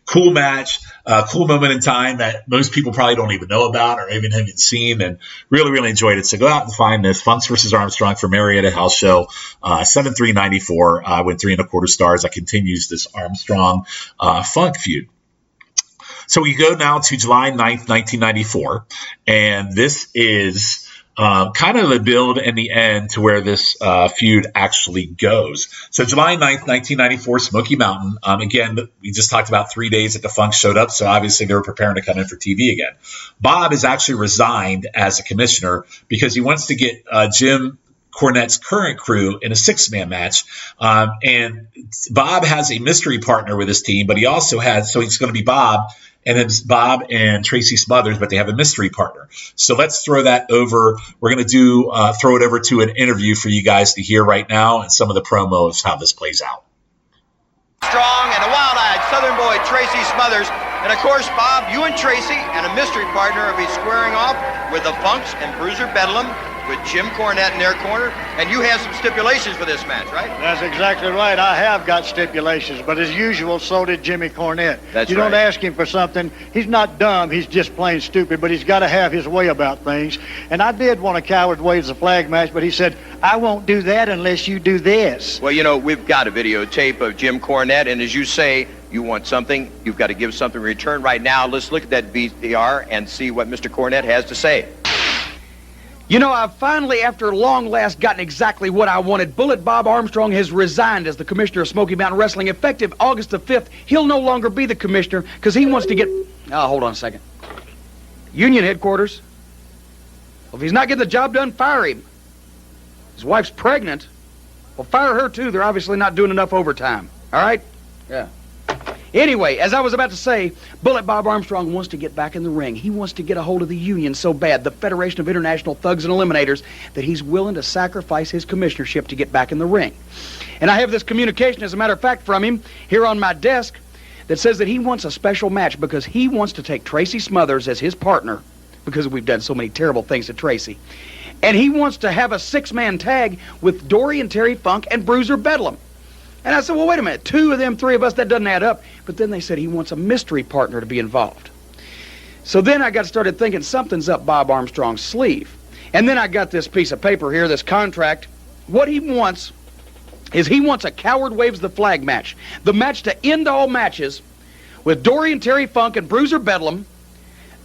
cool match, cool moment in time that most people probably don't even know about or even haven't seen, and really, really enjoyed it. So go out and find this, Funks versus Armstrong for Marietta House Show, 7/3/94. I went 3.25 stars. That continues this Armstrong Funk feud. So we go now to July 9th, 1994, and this is kind of the build and the end to where this feud actually goes. So July 9th, 1994, Smoky Mountain. Again, we just talked about 3 days that the Funks showed up, so obviously they were preparing to come in for TV again. Bob is actually resigned as a commissioner because he wants to get Jim Cornette's current crew in a 6-man match. And Bob has a mystery partner with his team, but he also has, so he's going to be Bob and Tracy Smothers, but they have a mystery partner. So let's throw that over. We're going to throw it over to an interview for you guys to hear right now and some of the promos, how this plays out. Strong and a wild-eyed Southern boy, Tracy Smothers. And, of course, Bob, you and Tracy and a mystery partner will be squaring off with the Funks and Bruiser Bedlam with Jim Cornette in their corner. And you have some stipulations for this match, right? That's exactly right. I have got stipulations, but as usual, so did Jimmy Cornette. That's you right. don't ask him for something. He's not dumb. He's just plain stupid, but he's got to have his way about things. And I did want a coward waves the flag match, but he said, I won't do that unless you do this. Well, you know, we've got a videotape of Jim Cornette, and as you say, you want something, you've got to give something in return. Right now, let's look at that VCR and see what Mr. Cornette has to say. You know, I've finally, after long last, gotten exactly what I wanted. Bullet Bob Armstrong has resigned as the commissioner of Smoky Mountain Wrestling. Effective August the 5th, he'll no longer be the commissioner because he wants to get... Oh, hold on a second. Union headquarters. Well, if he's not getting the job done, fire him. His wife's pregnant. Well, fire her too. They're obviously not doing enough overtime. All right? Yeah. Anyway, as I was about to say, Bullet Bob Armstrong wants to get back in the ring. He wants to get a hold of the union so bad, the Federation of International Thugs and Eliminators, that he's willing to sacrifice his commissionership to get back in the ring. And I have this communication, as a matter of fact, from him here on my desk that says that he wants a special match because he wants to take Tracy Smothers as his partner, because we've done so many terrible things to Tracy. And he wants to have a 6-man tag with Dory and Terry Funk and Bruiser Bedlam. And I said, well, wait a minute. 2 of them, 3 of us, that doesn't add up. But then they said he wants a mystery partner to be involved. So then I got started thinking something's up Bob Armstrong's sleeve. And then I got this piece of paper here, this contract. What he wants is he wants a Coward Waves the Flag match. The match to end all matches with Dory and Terry Funk and Bruiser Bedlam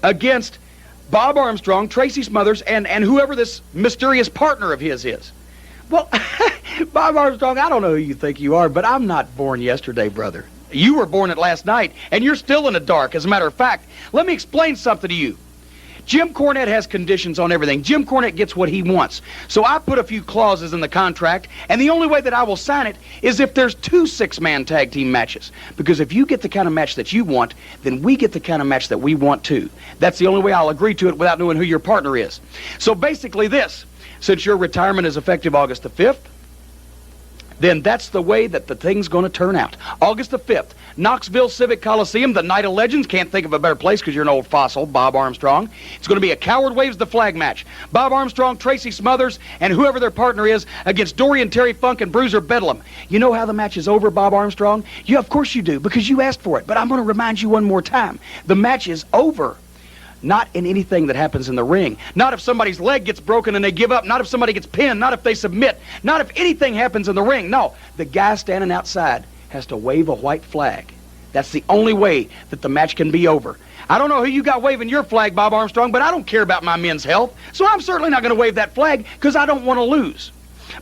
against Bob Armstrong, Tracy Smothers, and whoever this mysterious partner of his is. Well, Bob Armstrong, I don't know who you think you are, but I'm not born yesterday, brother. You were born at last night, and you're still in the dark. As a matter of fact, let me explain something to you. Jim Cornette has conditions on everything. Jim Cornette gets what he wants. So I put a few clauses in the contract, and the only way that I will sign it is if there's 2 6-man tag team matches. Because if you get the kind of match that you want, then we get the kind of match that we want too. That's the only way I'll agree to it without knowing who your partner is. So basically this, since your retirement is effective August the 5th, then that's the way that the thing's going to turn out. August the 5th, Knoxville Civic Coliseum, the Night of Legends. Can't think of a better place because you're an old fossil, Bob Armstrong. It's going to be a Coward Waves the Flag match. Bob Armstrong, Tracy Smothers, and whoever their partner is against Dory and Terry Funk and Bruiser Bedlam. You know how the match is over, Bob Armstrong? Yeah, of course you do, because you asked for it. But I'm going to remind you one more time. The match is over. Not in anything that happens in the ring. Not if somebody's leg gets broken and they give up. Not if somebody gets pinned. Not if they submit. Not if anything happens in the ring. No, the guy standing outside has to wave a white flag. That's the only way that the match can be over. I don't know who you got waving your flag, Bob Armstrong, but I don't care about my men's health. So I'm certainly not going to wave that flag because I don't want to lose.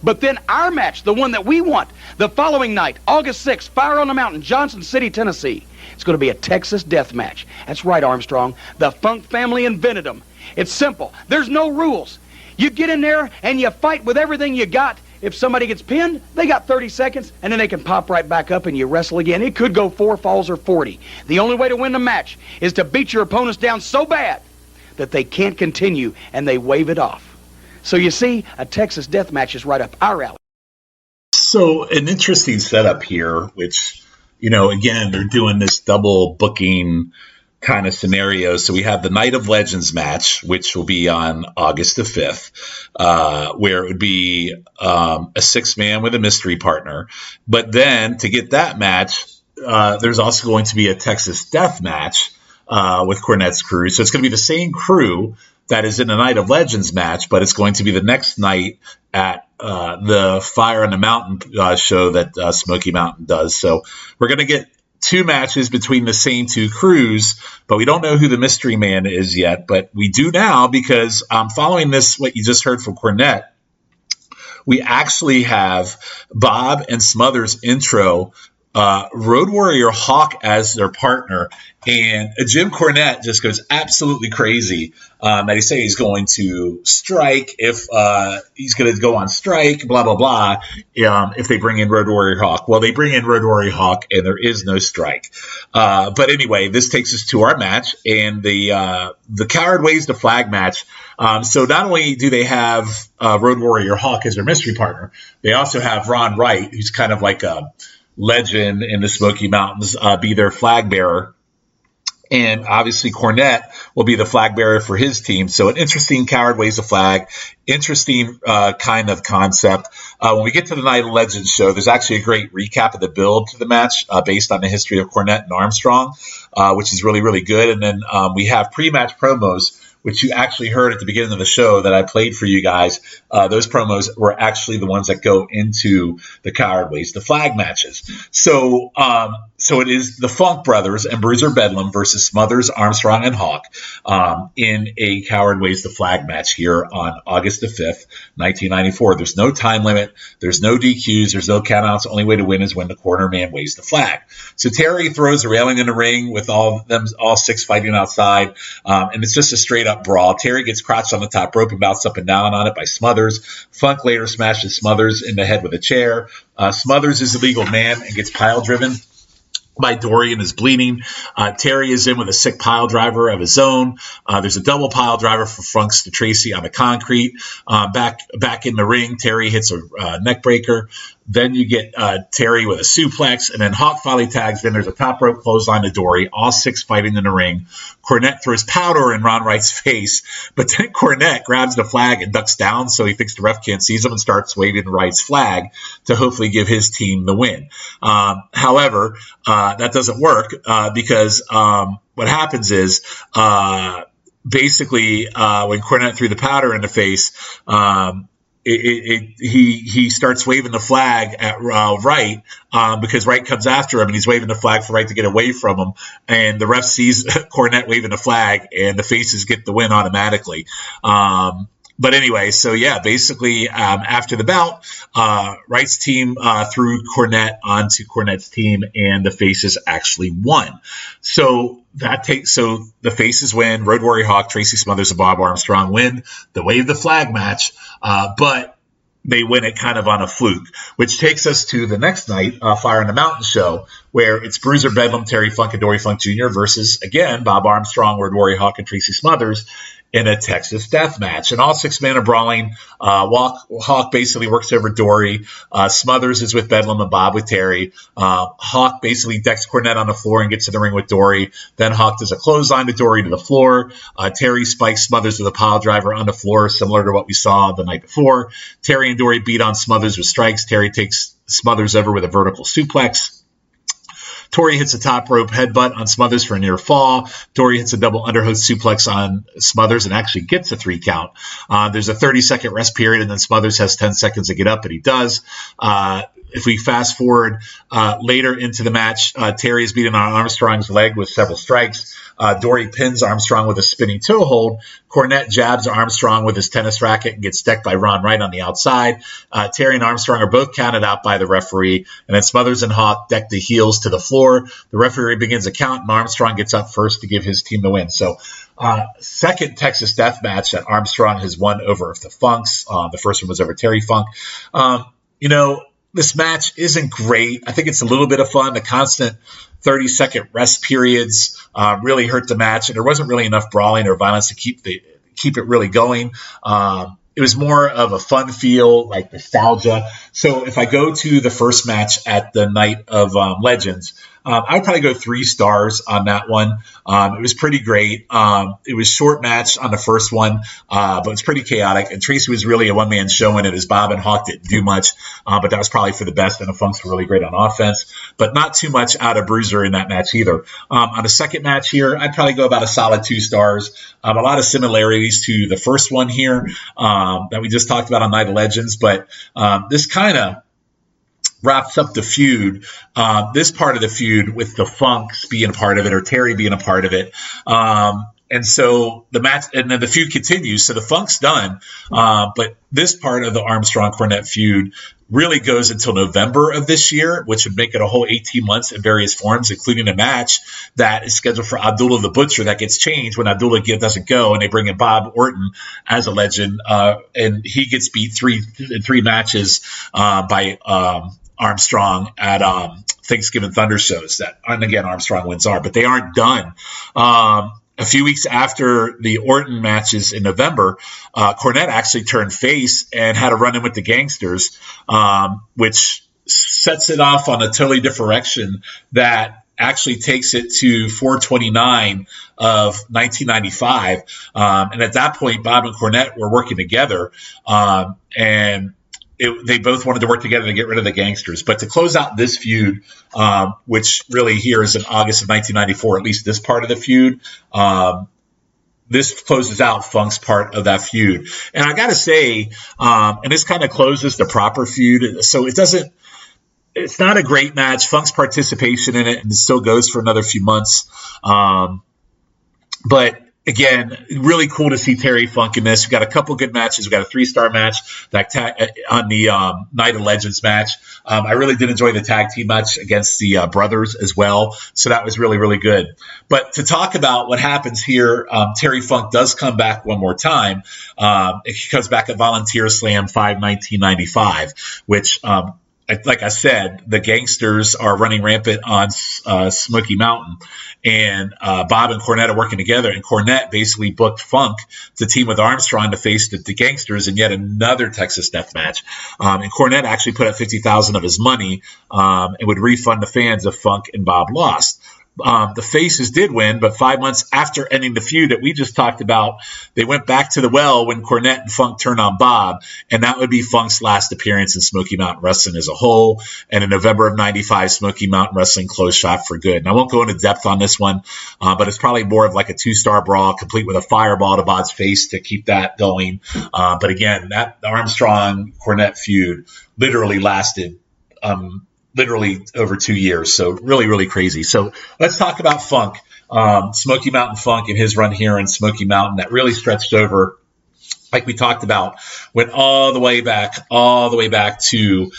But then our match, the one that we want, the following night, August 6th, Fire on the Mountain, Johnson City, Tennessee. It's going to be a Texas death match. That's right, Armstrong. The Funk family invented them. It's simple. There's no rules. You get in there and you fight with everything you got. If somebody gets pinned, they got 30 seconds, and then they can pop right back up and you wrestle again. It could go 4 falls or 40. The only way to win the match is to beat your opponents down so bad that they can't continue and they wave it off. So you see, a Texas death match is right up our alley. So an interesting setup here, which, you know, again, they're doing this double booking kind of scenario. So we have the Night of Legends match, which will be on August the 5th, where it would be a 6-man with a mystery partner. But then to get that match, there's also going to be a Texas death match with Cornette's crew. So it's going to be the same crew that is in the Night of Legends match, but it's going to be the next night at the Fire on the Mountain show that Smoky Mountain does. So we're going to get 2 matches between the same 2 crews, but we don't know who the mystery man is yet. But we do now because following this, what you just heard from Cornette, we actually have Bob and Smothers intro Road Warrior Hawk as their partner, and Jim Cornette just goes absolutely crazy that he says he's going to strike if he's going to go on strike, blah, blah, blah, if they bring in Road Warrior Hawk. Well, they bring in Road Warrior Hawk, and there is no strike. But anyway, this takes us to our match, and the Coward Waves the Flag match. So not only do they have Road Warrior Hawk as their mystery partner, they also have Ron Wright, who's kind of like a legend in the Smoky Mountains, be their flag bearer. And obviously Cornette will be the flag bearer for his team. So an interesting Coward Waves the Flag, interesting kind of concept. When we get to the Night of Legends show, there's actually a great recap of the build to the match based on the history of Cornette and Armstrong, which is really, really good. And then we have pre-match promos, which you actually heard at the beginning of the show that I played for you guys. Those promos were actually the ones that go into the Coward Waves the Flag matches. So it is the Funk Brothers and Bruiser Bedlam versus Smothers, Armstrong, and Hawk in a Coward Waves the Flag match here on August the 5th, 1994. There's no time limit. There's no DQs. There's no countouts. The only way to win is when the corner man waves the flag. So Terry throws a railing in the ring with all 6 fighting outside, and it's just a straight up up brawl. Terry gets crotched on the top rope and bounced up and down on it by Smothers. Funk later smashes Smothers in the head with a chair. Smothers is a legal man and gets pile driven by Dory and is bleeding. Terry is in with a sick pile driver of his own. There's a double pile driver for Funks to Tracy on the concrete. Back in the ring, Terry hits a neck breaker. Then you get Terry with a suplex, and then Hawk finally tags. Then there's a top rope clothesline to Dory. All 6 fighting in the ring. Cornette throws powder in Ron Wright's face, but then Cornette grabs the flag and ducks down, so he thinks the ref can't see him and starts waving Wright's flag to hopefully give his team the win. However, that doesn't work because what happens is basically when Cornette threw the powder in the face, he starts waving the flag at Wright because Wright comes after him and he's waving the flag for Wright to get away from him, and the ref sees Cornette waving the flag and the faces get the win automatically. But anyway, so yeah, basically after the bout, Wright's team threw Cornette onto Cornette's team, and the faces actually won. So the faces win. Road Warrior Hawk, Tracy Smothers, and Bob Armstrong win the wave the flag match, but they win it kind of on a fluke, which takes us to the next night, Fire in the Mountain show, where it's Bruiser Bedlam, Terry Funk, and Dory Funk Jr. versus, again, Bob Armstrong, Road Warrior Hawk, and Tracy Smothers in a Texas death match. And all 6 men are brawling. Hawk basically works over Dory. Smothers is with Bedlam and Bob with Terry. Hawk basically decks Cornette on the floor and gets in the ring with Dory. Then Hawk does a clothesline to Dory to the floor. Terry spikes Smothers with a pile driver on the floor, similar to what we saw the night before. Terry and Dory beat on Smothers with strikes. Terry takes Smothers over with a vertical suplex. Dory hits a top rope headbutt on Smothers for a near fall. Dory hits a double underhook suplex on Smothers and actually gets a 3 count. There's a 30-second rest period, and then Smothers has 10 seconds to get up, and he does. If we fast forward later into the match, Terry is beating on Armstrong's leg with several strikes. Dory pins Armstrong with a spinning toe hold. Cornette jabs Armstrong with his tennis racket and gets decked by Ron Wright on the outside. Terry and Armstrong are both counted out by the referee, and then Smothers and Hawk deck the heels to the floor. The referee begins a count, and Armstrong gets up first to give his team the win. So second Texas death match that Armstrong has won over the Funks. The first one was over Terry Funk. This match isn't great. I think it's a little bit of fun. The constant 30-second rest periods really hurt the match, and there wasn't really enough brawling or violence to keep it really going. It was more of a fun feel, like nostalgia. So if I go to the first match at the Night of Legends, I'd probably go 3 stars on that one. It was pretty great. It was short match on the first one, but it's pretty chaotic. And Tracy was really a one-man show in it, as Bob and Hawk didn't do much, but that was probably for the best, and the Funks were really great on offense, but not too much out of Bruiser in that match either. On the second match here, I'd probably go about a solid 2 stars. A lot of similarities to the first one here that we just talked about on Night of Legends, but this kind of wraps up the feud, this part of the feud with the Funks being a part of it, or Terry being a part of it. And so the match, and then the feud continues. So the Funk's done, but this part of the Armstrong-Cornette feud really goes until November of this year, which would make it a whole 18 months in various forms, including a match that is scheduled for Abdullah the Butcher that gets changed when Abdullah doesn't go, and they bring in Bob Orton as a legend, and he gets beat three matches by Armstrong at Thanksgiving Thunder shows. That, and again, Armstrong wins but they aren't done. A few weeks after the Orton matches in November, Cornette actually turned face and had a run-in with the Gangsters, which sets it off on a totally different direction that actually takes it to 4/29 of 1995. And at that point, Bob and Cornette were working together, and they both wanted to work together to get rid of the Gangsters. But to close out this feud, which really here is in August of 1994, at least this part of the feud, this closes out Funk's part of that feud. And I got to say, and this kind of closes the proper feud. So it's not a great match. Funk's participation in it, and it still goes for another few months. But again, really cool to see Terry Funk in this. We got a couple good matches. We got a 3-star match on the Night of Legends match. I really did enjoy the tag team match against the brothers as well. So that was really, really good. But to talk about what happens here, Terry Funk does come back one more time. He comes back at Volunteer Slam 5/1995, which like I said, the gangsters are running rampant on Smoky Mountain, and Bob and Cornette are working together, and Cornette basically booked Funk to team with Armstrong to face the gangsters in yet another Texas death match. And Cornette actually put up $50,000 of his money and would refund the fans if Funk and Bob lost. The Faces did win, but 5 months after ending the feud that we just talked about, they went back to the well when Cornette and Funk turned on Bob, and that would be Funk's last appearance in Smoky Mountain Wrestling as a whole. And in November of 95, Smoky Mountain Wrestling closed shop for good. And I won't go into depth on this one, but it's probably more of like a 2-star brawl, complete with a fireball to Bob's face to keep that going. But again, that Armstrong-Cornette feud literally lasted over 2 years. So really, really crazy. So let's talk about Funk, Smoky Mountain Funk and his run here in Smoky Mountain that really stretched over, like we talked about, went all the way back to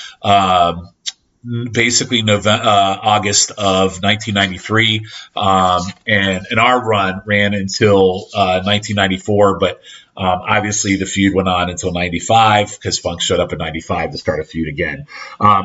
basically August of 1993. And our run ran until 1994, but obviously the feud went on until 95 because Funk showed up in 95 to start a feud again.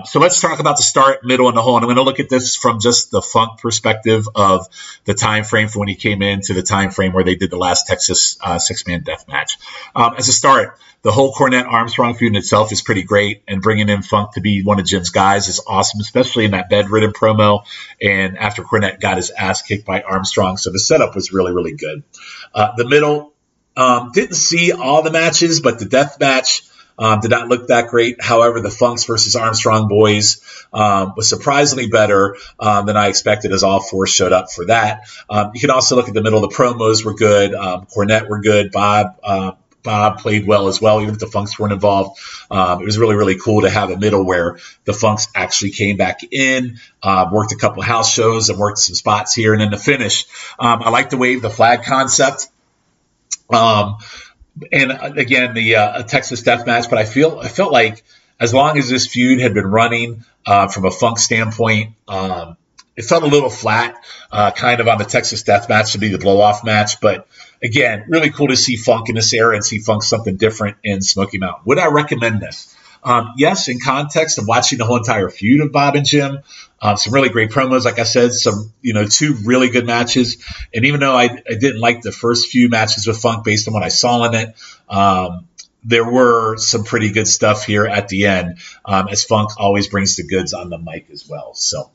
So let's talk about the start, middle, and the whole. And I'm going to look at this from just the Funk perspective of the time frame from when he came in to the time frame where they did the last Texas 6-man death match. As a start, the whole Cornette-Armstrong feud in itself is pretty great, and bringing in Funk to be one of Jim's guys is awesome, especially in that bedridden promo and after Cornette got his ass kicked by Armstrong. So the setup was really, really good. The middle, didn't see all the matches, but the death match did not look that great. However, the Funks versus Armstrong boys was surprisingly better than I expected, as all four showed up for that. You can also look at the middle. The promos were good. Cornette were good. Bob played well as well, even if the Funks weren't involved. It was really, really cool to have a middle where the Funks actually came back in, worked a couple house shows and worked some spots here. And then the finish, I like to wave the flag concept. And again, the Texas death match, but I felt like as long as this feud had been running from a Funk standpoint, it felt a little flat, kind of on the Texas death match to be the blow-off match. But again, really cool to see Funk in this era and see Funk something different in Smoky Mountain. Would I recommend this? Yes, in context of watching the whole entire feud of Bob and Jim. Some really great promos, like I said, two really good matches. And even though I didn't like the first few matches with Funk based on what I saw in it, there were some pretty good stuff here at the end, as Funk always brings the goods on the mic as well. So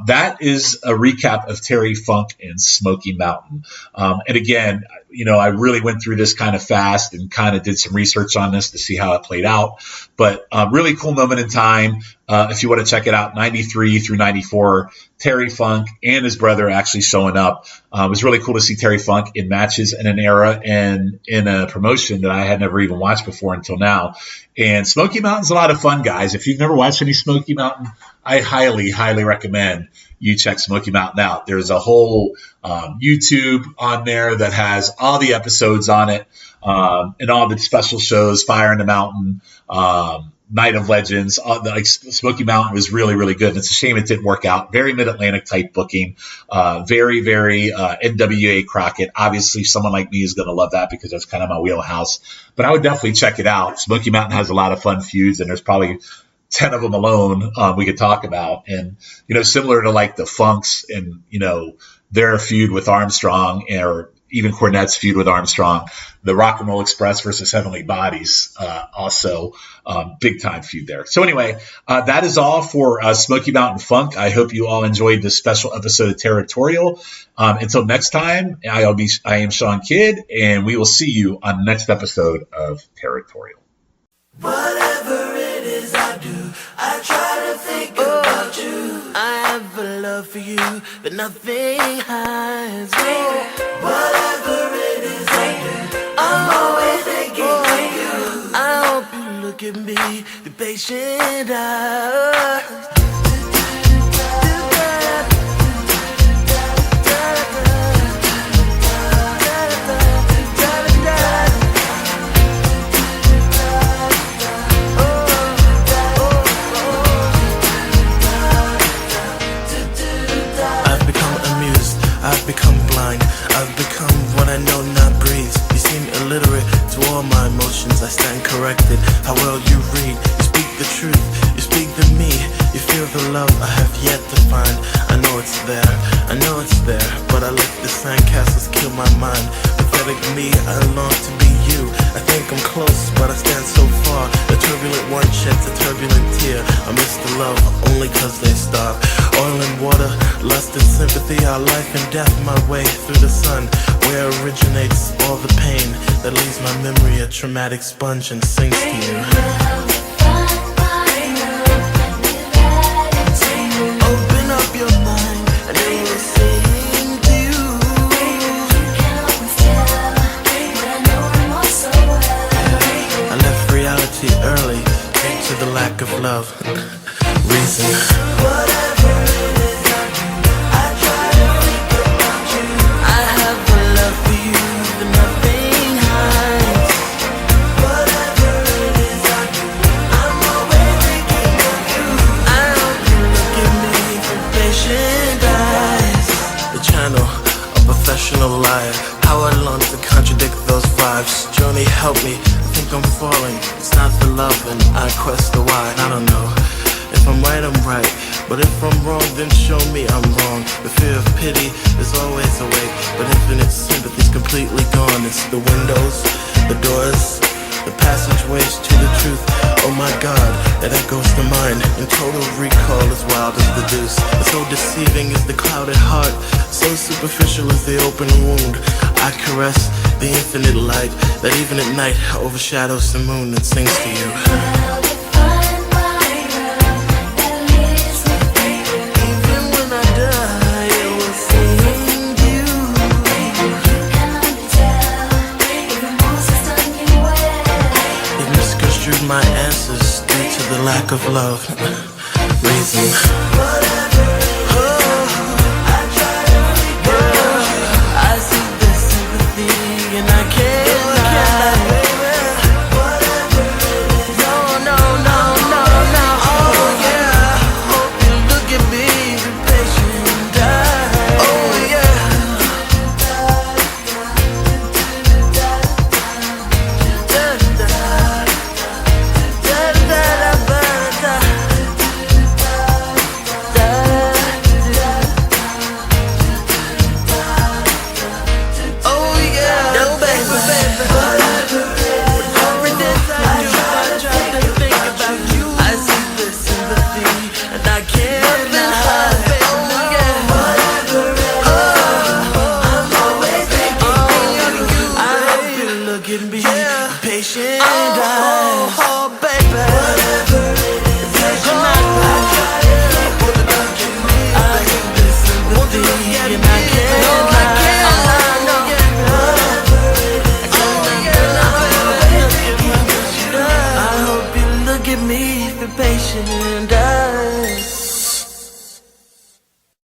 that is a recap of Terry Funk and Smoky Mountain. And again, I really went through this kind of fast and kind of did some research on this to see how it played out. But really cool moment in time. If you want to check it out, 93 through 94, Terry Funk and his brother actually showing up. It was really cool to see Terry Funk in matches in an era and in a promotion that I had never even watched before until now. And Smoky Mountain's a lot of fun, guys. If you've never watched any Smoky Mountain, I highly, highly recommend you check Smoky Mountain out. There's a whole YouTube on there that has all the episodes on it, and all the special shows, Fire in the Mountain, Night of Legends. Smoky Mountain was really, really good. And it's a shame it didn't work out. Very Mid-Atlantic type booking. Very, very NWA Crockett. Obviously, someone like me is going to love that because that's kind of my wheelhouse. But I would definitely check it out. Smoky Mountain has a lot of fun feuds, and there's probably 10 of them alone we could talk about. And, similar to like the Funks and, their feud with Armstrong, or even Cornette's feud with Armstrong, the Rock and Roll Express versus Heavenly Bodies, also big time feud there. So anyway, that is all for Smoky Mountain Funk. I hope you all enjoyed this special episode of Territorial. Until next time, I am Shawn Kidd, and we will see you on the next episode of Territorial. Whatever it is I do, I try to think about you. I have a love for you that nothing hides. Whatever it is I do, I'm always thinking of you. I hope you look at me, the patient eyes. become blind. I've become what I know not breathes. You seem illiterate to all my emotions. I stand corrected. How well you read. You speak the truth. You speak to me. You feel the love I have yet to find. I know it's there. I know it's there. But I let the sandcastles kill my mind. Pathetic me, I long to be you. I think I'm close, but I stand so far. The turbulent one sheds a turbulent tear. I miss the love only cause they starve. Oil and water, lust and sympathy, our life and death, my way through the sun. Where originates all the pain that leaves my memory a traumatic sponge and sings to you. Open up your mind and it will sing to you. I left reality early due to the lack of love. Reason. Whatever it is I do, I try to think about you. I have a love for you that nothing hides. Whatever it is I do, I'm always thinking of you. I hope you look at me with patient eyes. The channel, a professional liar. How I long to contradict those vibes. Journey, help me. I think I'm falling. It's not the love, and I quest the why. I don't know. If I'm right, I'm right. But if I'm wrong, then show me I'm wrong. The fear of pity is always awake, but infinite sympathy's completely gone. It's the windows, the doors, the passageways to the truth. Oh my God, that echoes the mind. And total recall as wild as the deuce. So deceiving is the clouded heart. So superficial is the open wound. I caress the infinite light that even at night overshadows the moon and sings to you. My answers due to the lack of love. Reason. I see the sympathy and I can't lie. No. Oh yeah. Hope you look at me, be patient. Oh yeah. Patient and I